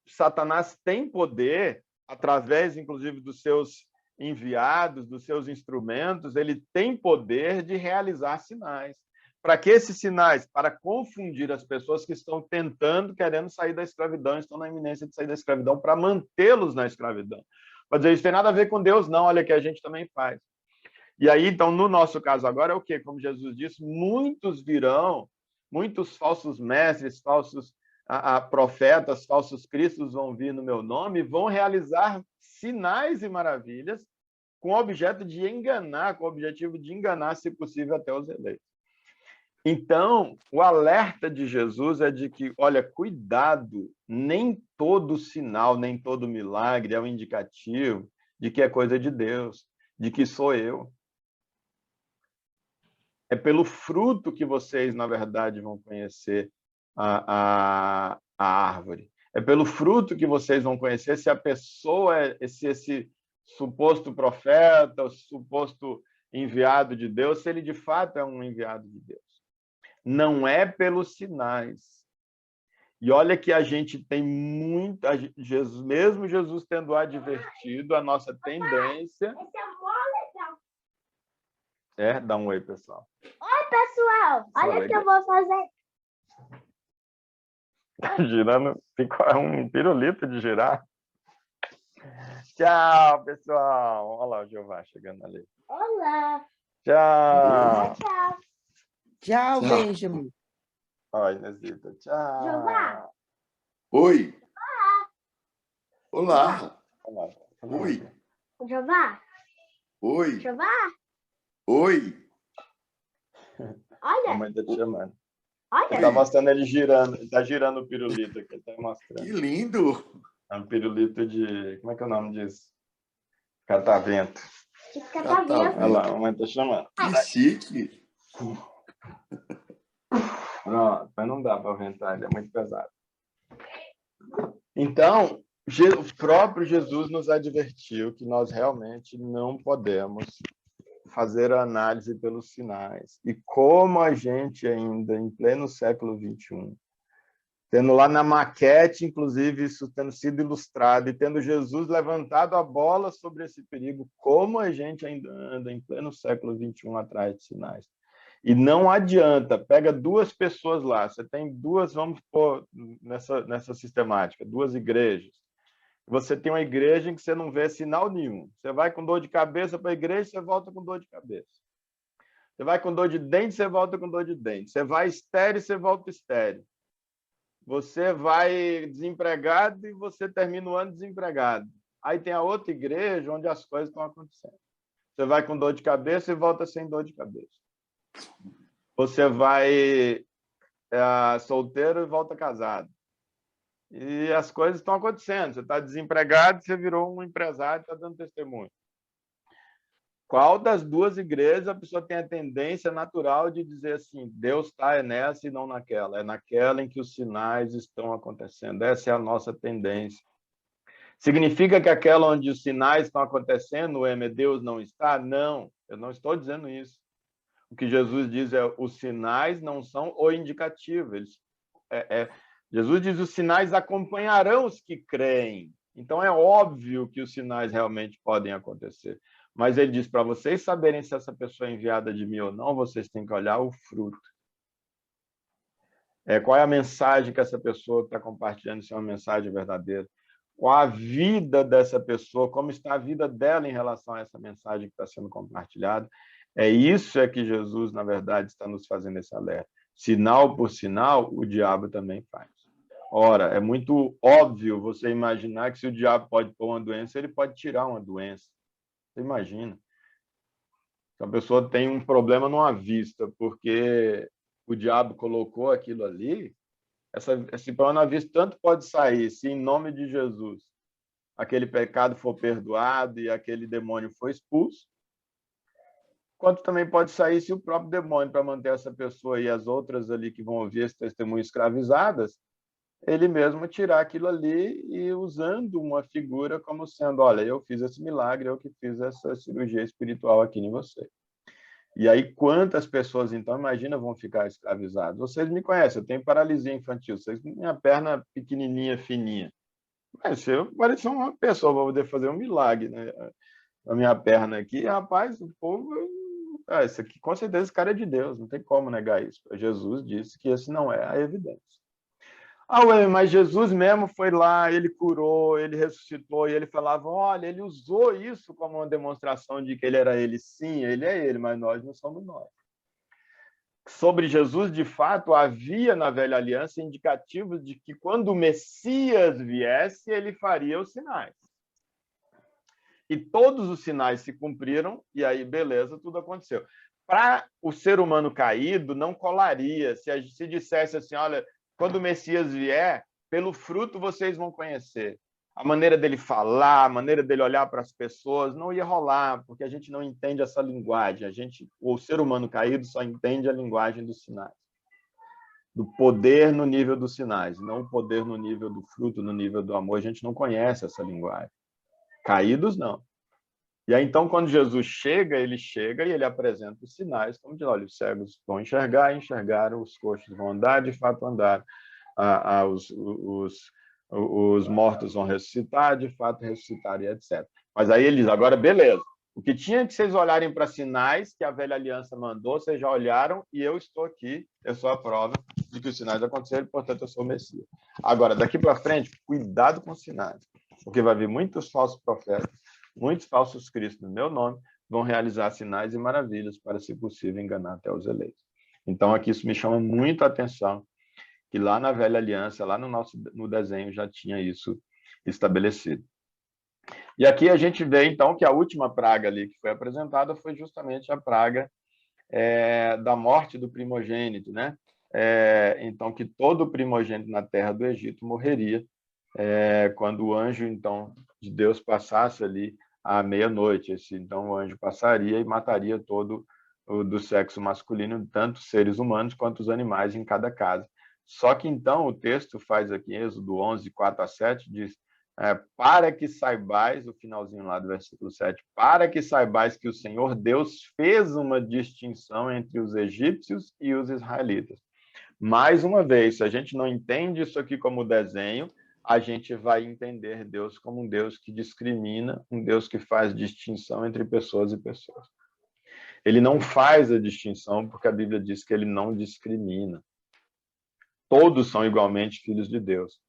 A: Satanás tem poder, através, inclusive, dos seus enviados, dos seus instrumentos, ele tem poder de realizar sinais. Para que esses sinais? Para confundir as pessoas que estão querendo sair da escravidão, estão na iminência de sair da escravidão, para mantê-los na escravidão. Pode dizer, isso tem nada a ver com Deus, não, olha que a gente também faz. E aí, então, no nosso caso agora é o quê? Como Jesus disse, muitos virão, muitos falsos mestres, falsos profetas, falsos cristos vão vir no meu nome e vão realizar sinais e maravilhas com o objetivo de enganar, se possível, até os eleitos. Então, o alerta de Jesus é de que, olha, cuidado, nem todo sinal, nem todo milagre é um indicativo de que é coisa de Deus, de que sou eu. É pelo fruto que vocês, na verdade, vão conhecer a árvore. É pelo fruto que vocês vão conhecer se a pessoa é esse suposto profeta, suposto enviado de Deus, se ele de fato é um enviado de Deus. Não é pelos sinais. E olha que a gente tem mesmo Jesus tendo advertido, a nossa tendência... Dá um oi, pessoal.
C: Oi, pessoal. Olha o que eu vou fazer.
A: Tá girando, fica um pirulito de girar. Tchau, pessoal. Olha lá o Jeová chegando ali.
C: Olá.
A: Tchau.
C: Tchau.
D: Tchau, Benjamin.
A: Oi, Inesita. Tchau.
C: Jeová.
B: Oi. Olá.
A: Olá.
B: Oi.
C: Jeová.
B: Oi.
C: Jeová.
B: Oi.
C: Olha.
A: A mãe tá te chamando.
C: Olha.
A: Ele tá mostrando ele girando. Ele tá girando o pirulito aqui. Ele tá mostrando.
B: Que lindo.
A: É um pirulito de... Como é que é o nome disso? Catavento.
C: De catavento.
A: Olha lá, a mãe tá chamando.
B: Que chique.
A: Pronto, mas não dá para aventar, ele é muito pesado. Então, o próprio Jesus nos advertiu que nós realmente não podemos fazer a análise pelos sinais. E como a gente ainda, em pleno século XXI, tendo lá na maquete, inclusive, isso tendo sido ilustrado, e tendo Jesus levantado a bola sobre esse perigo, como a gente ainda anda em pleno século XXI atrás de sinais. E não adianta, pega duas pessoas lá, você tem duas, vamos pôr nessa sistemática, duas igrejas. Você tem uma igreja em que você não vê sinal nenhum. Você vai com dor de cabeça para a igreja, você volta com dor de cabeça. Você vai com dor de dente, você volta com dor de dente. Você vai estéril, você volta estéril. Você vai desempregado e você termina o ano desempregado. Aí tem a outra igreja onde as coisas estão acontecendo. Você vai com dor de cabeça e volta sem dor de cabeça. Você vai solteiro e volta casado. E as coisas estão acontecendo. Você está desempregado, você virou um empresário, está dando testemunho. Qual das duas igrejas a pessoa tem a tendência natural de dizer assim, Deus está nessa e não naquela? É naquela em que os sinais estão acontecendo. Essa é a nossa tendência. Significa que aquela onde os sinais estão acontecendo, o Deus não está? Não, eu não estou dizendo isso. O que Jesus diz é os sinais não são o indicativo. Jesus diz os sinais acompanharão os que creem. Então é óbvio que os sinais realmente podem acontecer. Mas ele diz, para vocês saberem se essa pessoa é enviada de mim ou não, vocês têm que olhar o fruto. Qual é a mensagem que essa pessoa está compartilhando, se é uma mensagem verdadeira? Qual a vida dessa pessoa, como está a vida dela em relação a essa mensagem que está sendo compartilhada? Isso que Jesus, na verdade, está nos fazendo esse alerta. Sinal por sinal, o diabo também faz. Ora, é muito óbvio você imaginar que se o diabo pode pôr uma doença, ele pode tirar uma doença. Você imagina? Se a pessoa tem um problema numa vista, porque o diabo colocou aquilo ali, esse problema na vista tanto pode sair, se em nome de Jesus aquele pecado for perdoado e aquele demônio for expulso, quanto também pode sair se o próprio demônio, para manter essa pessoa e as outras ali que vão ouvir esse testemunho escravizadas, ele mesmo tirar aquilo ali e usando uma figura como sendo, olha, eu fiz esse milagre, eu que fiz essa cirurgia espiritual aqui em você. E aí, quantas pessoas, então, imagina, vão ficar escravizadas? Vocês me conhecem, eu tenho paralisia infantil, vocês minha perna pequenininha, fininha. Mas se eu parecer uma pessoa para poder fazer um milagre, né? A minha perna aqui, rapaz, o povo... isso aqui, com certeza, esse cara é de Deus, não tem como negar isso. Jesus disse que esse não é a evidência. Mas Jesus mesmo foi lá, ele curou, ele ressuscitou, e ele falava, olha, ele usou isso como uma demonstração de que ele era ele. Sim, ele é ele, mas nós não somos nós. Sobre Jesus, de fato, havia na velha aliança indicativos de que quando o Messias viesse, ele faria os sinais. E todos os sinais se cumpriram, e aí, beleza, tudo aconteceu. Para o ser humano caído, não colaria. Se dissesse assim, olha, quando o Messias vier, pelo fruto vocês vão conhecer. A maneira dele falar, a maneira dele olhar para as pessoas, não ia rolar, porque a gente não entende essa linguagem. O ser humano caído só entende a linguagem dos sinais. Do poder no nível dos sinais, não o poder no nível do fruto, no nível do amor. A gente não conhece essa linguagem. Caídos, não. E aí, então, quando Jesus chega e ele apresenta os sinais, como diz, olha, os cegos vão enxergar, enxergaram, os coxos vão andar, de fato andaram, os mortos vão ressuscitar, de fato ressuscitaram, e etc. Mas aí ele diz, agora, beleza, o que tinha que vocês olharem para sinais que a velha aliança mandou, vocês já olharam, e eu estou aqui, eu sou a prova de que os sinais aconteceram, portanto, eu sou o Messias. Agora, daqui para frente, cuidado com os sinais, porque vai vir muitos falsos profetas, muitos falsos cristos no meu nome vão realizar sinais e maravilhas para, se possível, enganar até os eleitos. Então, aqui isso me chama muito a atenção, que lá na velha aliança, lá no desenho, já tinha isso estabelecido. E aqui a gente vê, então, que a última praga ali que foi apresentada foi justamente a praga da morte do primogênito, né? Então, que todo primogênito na terra do Egito morreria quando o anjo, então, de Deus passasse ali à meia-noite. Então, o anjo passaria e mataria todo do sexo masculino, tanto seres humanos quanto os animais em cada casa. Só que, então, o texto faz aqui, em Êxodo 11, 4-7, diz, para que saibais, o finalzinho lá do versículo 7, para que saibais que o Senhor Deus fez uma distinção entre os egípcios e os israelitas. Mais uma vez, se a gente não entende isso aqui como desenho, a gente vai entender Deus como um Deus que discrimina, um Deus que faz distinção entre pessoas e pessoas. Ele não faz a distinção porque a Bíblia diz que ele não discrimina. Todos são igualmente filhos de Deus.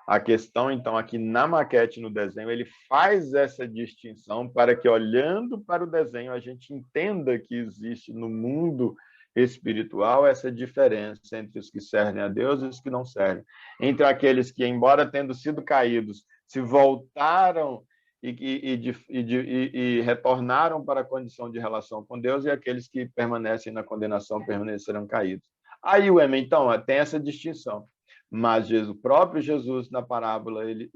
A: A questão, então, aqui na maquete, no desenho, ele faz essa distinção para que, olhando para o desenho, a gente entenda que existe no mundo espiritual essa diferença entre os que servem a Deus e os que não servem. Entre aqueles que, embora tendo sido caídos, se voltaram e retornaram para a condição de relação com Deus, e aqueles que permanecem na condenação permanecerão caídos. Aí, então, tem essa distinção. Mas o próprio Jesus, na parábola, ele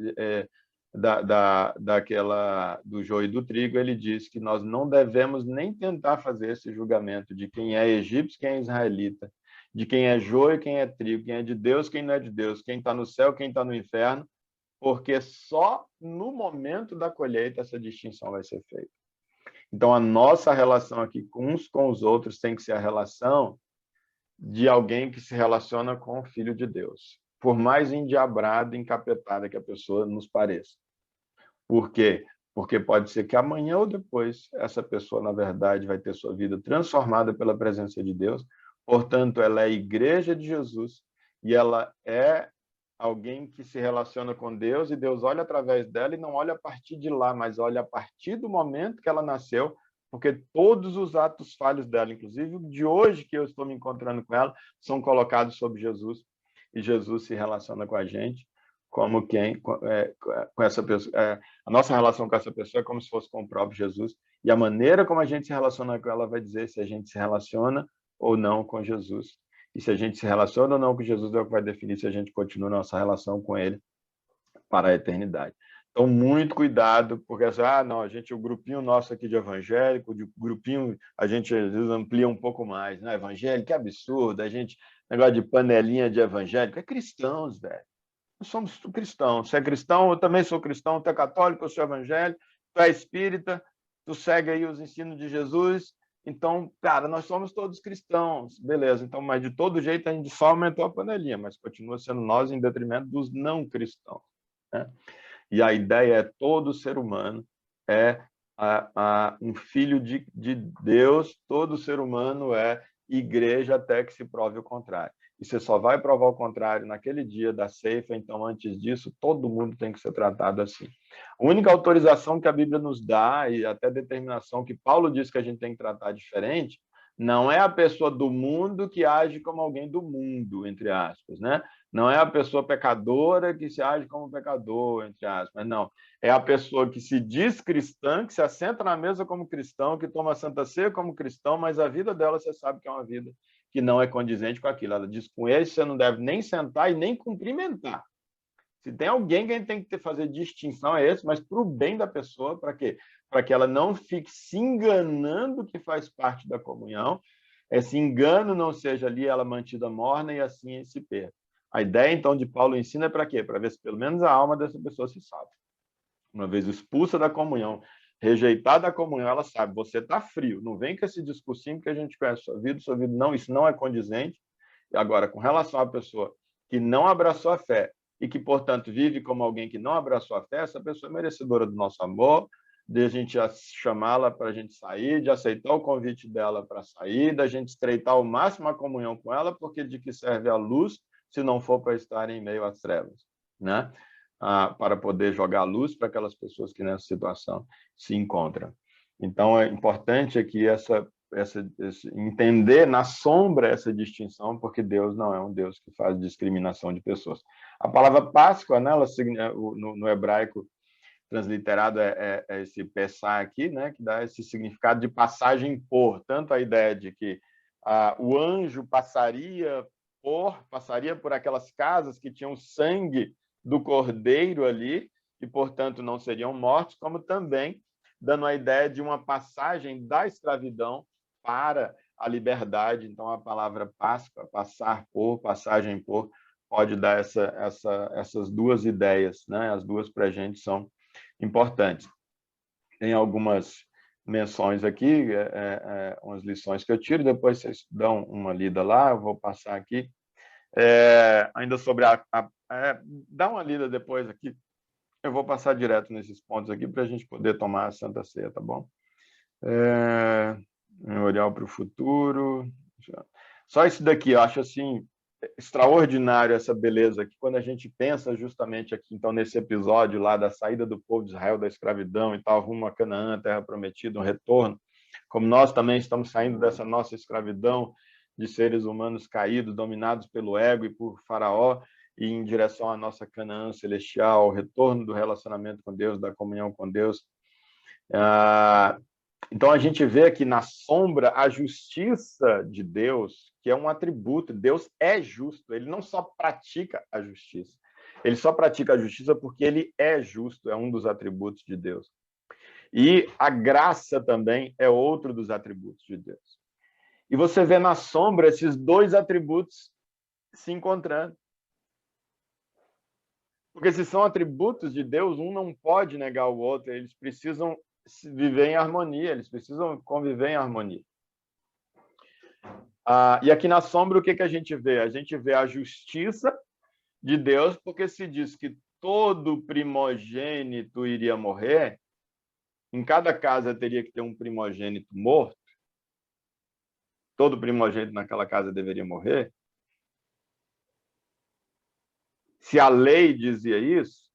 A: do joio e do trigo, ele diz que nós não devemos nem tentar fazer esse julgamento de quem é egípcio, quem é israelita, de quem é joio, quem é trigo, quem é de Deus, quem não é de Deus, quem está no céu, quem está no inferno, porque só no momento da colheita essa distinção vai ser feita. Então, a nossa relação aqui uns com os outros tem que ser a relação de alguém que se relaciona com o Filho de Deus, por mais endiabrada, encapetada que a pessoa nos pareça. Por quê? Porque pode ser que amanhã ou depois essa pessoa, na verdade, vai ter sua vida transformada pela presença de Deus. Portanto, ela é a igreja de Jesus e ela é alguém que se relaciona com Deus e Deus olha através dela e não olha a partir de lá, mas olha a partir do momento que ela nasceu, porque todos os atos falhos dela, inclusive de hoje que eu estou me encontrando com ela, são colocados sobre Jesus e Jesus se relaciona com a gente como com essa pessoa. A nossa relação com essa pessoa é como se fosse com o próprio Jesus e a maneira como a gente se relaciona com ela vai dizer se a gente se relaciona ou não com Jesus. E se a gente se relaciona ou não com Jesus é o que vai definir se a gente continua nossa relação com ele para a eternidade. Então, muito cuidado, porque não, o grupinho nosso aqui de evangélico, de grupinho, a gente às vezes amplia um pouco mais, né? Evangélico, que absurdo, negócio de panelinha de evangélico, é cristãos, velho. Nós somos cristãos. Você é cristão, eu também sou cristão, tu é católico, eu sou evangélico, tu é espírita, tu segue aí os ensinos de Jesus. Então, cara, nós somos todos cristãos, beleza. Então, mas de todo jeito a gente só aumentou a panelinha, mas continua sendo nós em detrimento dos não cristãos, né? E a ideia é todo ser humano é um filho de Deus, todo ser humano é igreja até que se prove o contrário. E você só vai provar o contrário naquele dia da ceifa, então antes disso todo mundo tem que ser tratado assim. A única autorização que a Bíblia nos dá, e até determinação que Paulo diz que a gente tem que tratar diferente, não é a pessoa do mundo que age como alguém do mundo, entre aspas, né? Não é a pessoa pecadora que se age como pecador, entre aspas, não. É a pessoa que se diz cristã, que se assenta na mesa como cristão, que toma a Santa Ceia como cristão, mas a vida dela você sabe que é uma vida que não é condizente com aquilo. Ela diz com ele, você não deve nem sentar e nem cumprimentar. Se tem alguém que a gente tem que fazer distinção é esse, mas para o bem da pessoa, para quê? Para que ela não fique se enganando que faz parte da comunhão, esse engano não seja ali ela mantida morna e assim se perca. A ideia, então, de Paulo ensina é para quê? Para ver se pelo menos a alma dessa pessoa se salva. Uma vez expulsa da comunhão, rejeitada da comunhão, ela sabe, você está frio, não vem com esse discursinho que a gente conhece sua vida, não, isso não é condizente. Agora, com relação à pessoa que não abraçou a fé e que, portanto, vive como alguém que não abraçou a fé, essa pessoa é merecedora do nosso amor, de a gente chamá-la para a gente sair, de aceitar o convite dela para sair, da gente estreitar ao máximo a comunhão com ela, porque de que serve a luz se não for para estar em meio às trevas, né? Para poder jogar luz para aquelas pessoas que nessa situação se encontram. Então, é importante aqui entender na sombra essa distinção, porque Deus não é um Deus que faz discriminação de pessoas. A palavra Páscoa, né, no hebraico transliterado é esse Pessah aqui, né, que dá esse significado de passagem por, tanto a ideia de que o anjo passaria por aquelas casas que tinham sangue do cordeiro ali, e, portanto, não seriam mortos, como também dando a ideia de uma passagem da escravidão para a liberdade. Então, a palavra Páscoa, passar por, passagem por, pode dar essas duas ideias, né? As duas para a gente são importantes. Tem algumas menções aqui, umas lições que eu tiro, depois vocês dão uma lida lá, eu vou passar aqui. Ainda sobre dá uma lida depois aqui, eu vou passar direto nesses pontos aqui para a gente poder tomar a Santa Ceia, tá bom? Memorial para o futuro. Só isso daqui, eu acho assim extraordinário essa beleza que quando a gente pensa justamente aqui, então, nesse episódio lá da saída do povo de Israel da escravidão e tal, rumo a Canaã, a terra prometida, um retorno, como nós também estamos saindo dessa nossa escravidão de seres humanos caídos, dominados pelo ego e por Faraó, e em direção à nossa Canaã celestial, ao retorno do relacionamento com Deus, da comunhão com Deus. Então, a gente vê aqui na sombra a justiça de Deus, que é um atributo. Deus é justo, ele não só pratica a justiça, Ele só pratica a justiça porque ele é justo, é um dos atributos de Deus. E a graça também é outro dos atributos de Deus. E você vê na sombra esses dois atributos se encontrando. Porque se são atributos de Deus, um não pode negar o outro, eles precisam viver em harmonia, eles precisam conviver em harmonia. E aqui na sombra, o que a gente vê? A gente vê a justiça de Deus, porque se diz que todo primogênito iria morrer, em cada casa teria que ter um primogênito morto, todo primogênito naquela casa deveria morrer. Se a lei dizia isso,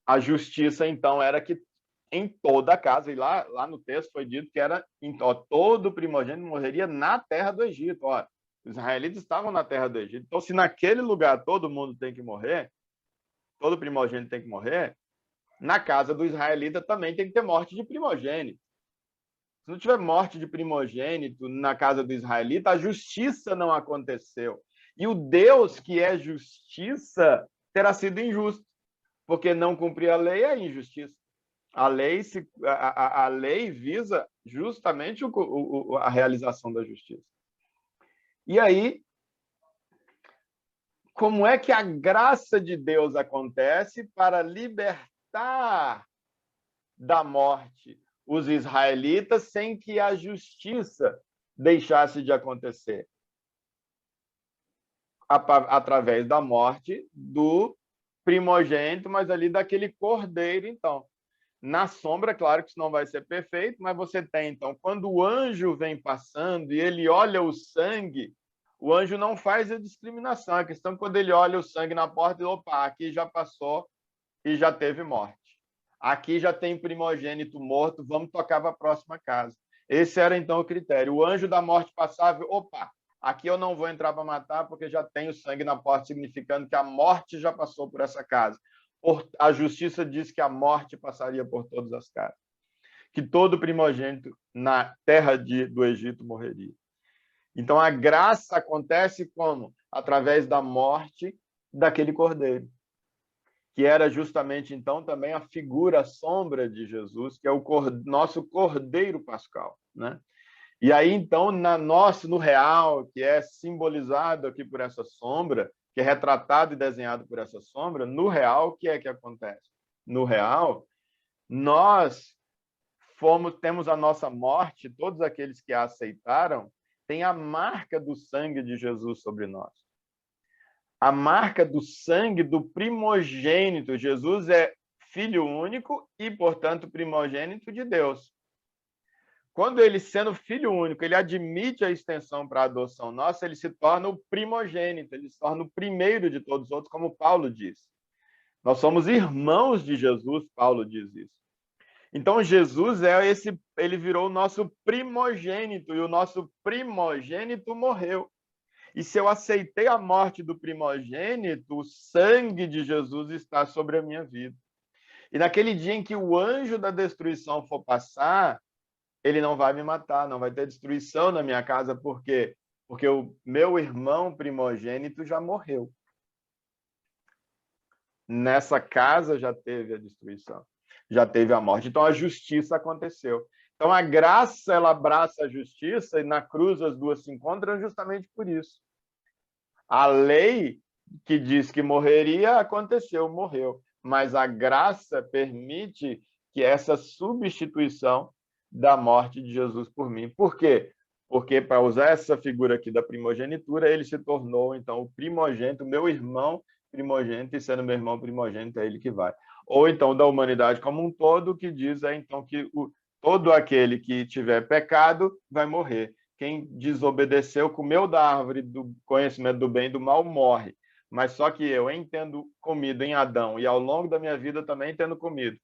A: a justiça, então, era que em toda a casa, e lá no texto foi dito que era todo primogênito morreria na terra do Egito. Ó, os israelitas estavam na terra do Egito. Então, se naquele lugar todo mundo tem que morrer, todo primogênito tem que morrer, na casa do israelita também tem que ter morte de primogênito. Se não tiver morte de primogênito na casa do israelita, a justiça não aconteceu. E o Deus que é justiça terá sido injusto, porque não cumprir a lei é injustiça. A lei visa justamente a realização da justiça. E aí, como é que a graça de Deus acontece para libertar da morte os israelitas sem que a justiça deixasse de acontecer? Através da morte do primogênito, mas ali daquele cordeiro, então. Na sombra, claro que isso não vai ser perfeito, mas você tem, então, quando o anjo vem passando e ele olha o sangue, o anjo não faz a discriminação. A questão é quando ele olha o sangue na porta, opa, aqui já passou e já teve morte. Aqui já tem primogênito morto, vamos tocar para a próxima casa. Esse era, então, o critério. O anjo da morte passava, opa, aqui eu não vou entrar para matar porque já tem o sangue na porta, significando que a morte já passou por essa casa. A justiça diz que a morte passaria por todas as casas, que todo primogênito na terra do Egito morreria. Então, a graça acontece como? Através da morte daquele cordeiro, que era justamente, então, também a figura, a sombra de Jesus, que é o nosso cordeiro pascal, né? E aí, então, no real, que é simbolizado aqui por essa sombra, que é retratado e desenhado por essa sombra, no real, o que é que acontece? No real, nós temos a nossa morte, todos aqueles que a aceitaram, têm a marca do sangue de Jesus sobre nós. A marca do sangue do primogênito. Jesus é filho único e, portanto, primogênito de Deus. Quando ele, sendo filho único, ele admite a extensão para a adoção nossa, ele se torna o primogênito, ele se torna o primeiro de todos os outros, como Paulo diz. Nós somos irmãos de Jesus, Paulo diz isso. Então, Jesus ele virou o nosso primogênito, e o nosso primogênito morreu. E se eu aceitei a morte do primogênito, o sangue de Jesus está sobre a minha vida. E naquele dia em que o anjo da destruição for passar, ele não vai me matar, não vai ter destruição na minha casa, por quê? Porque o meu irmão primogênito já morreu. Nessa casa já teve a destruição, já teve a morte. Então a justiça aconteceu. Então a graça, ela abraça a justiça, e na cruz as duas se encontram justamente por isso. A lei que diz que morreria, aconteceu, morreu. Mas a graça permite que essa substituição da morte de Jesus por mim. Por quê? Porque, para usar essa figura aqui da primogenitura, ele se tornou, então, o primogênito, meu irmão primogênito, e sendo meu irmão primogênito, é ele que vai. Ou, então, da humanidade como um todo, que diz, então, que todo aquele que tiver pecado vai morrer. Quem desobedeceu, comeu da árvore do conhecimento do bem e do mal, morre. Mas só que eu, tendo comido em Adão, e ao longo da minha vida também tendo comido,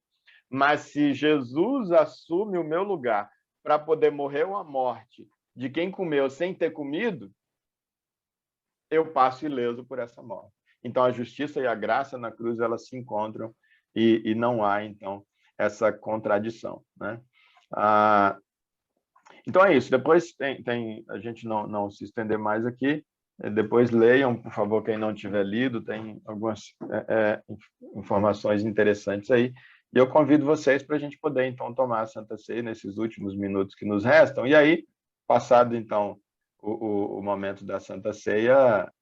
A: mas se Jesus assume o meu lugar para poder morrer uma morte de quem comeu sem ter comido, eu passo ileso por essa morte. Então, a justiça e a graça na cruz, elas se encontram e não há, então, essa contradição, né? Então, é isso. Depois a gente não se estender mais aqui, Depois leiam, por favor, quem não tiver lido, tem algumas informações interessantes aí. E eu convido vocês para a gente poder, então, tomar a Santa Ceia nesses últimos minutos que nos restam. E aí, passado, então, o momento da Santa Ceia,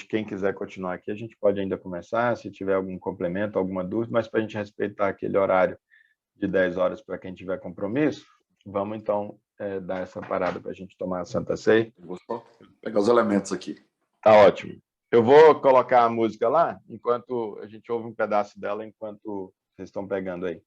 A: quem quiser continuar aqui, a gente pode ainda começar, se tiver algum complemento, alguma dúvida, mas para a gente respeitar aquele horário de 10 horas para quem tiver compromisso, vamos, então, dar essa parada para a gente tomar a Santa Ceia.
E: Eu vou só pegar os elementos aqui.
A: Tá ótimo. Eu vou colocar a música lá, enquanto a gente ouve um pedaço dela, enquanto vocês estão pegando aí.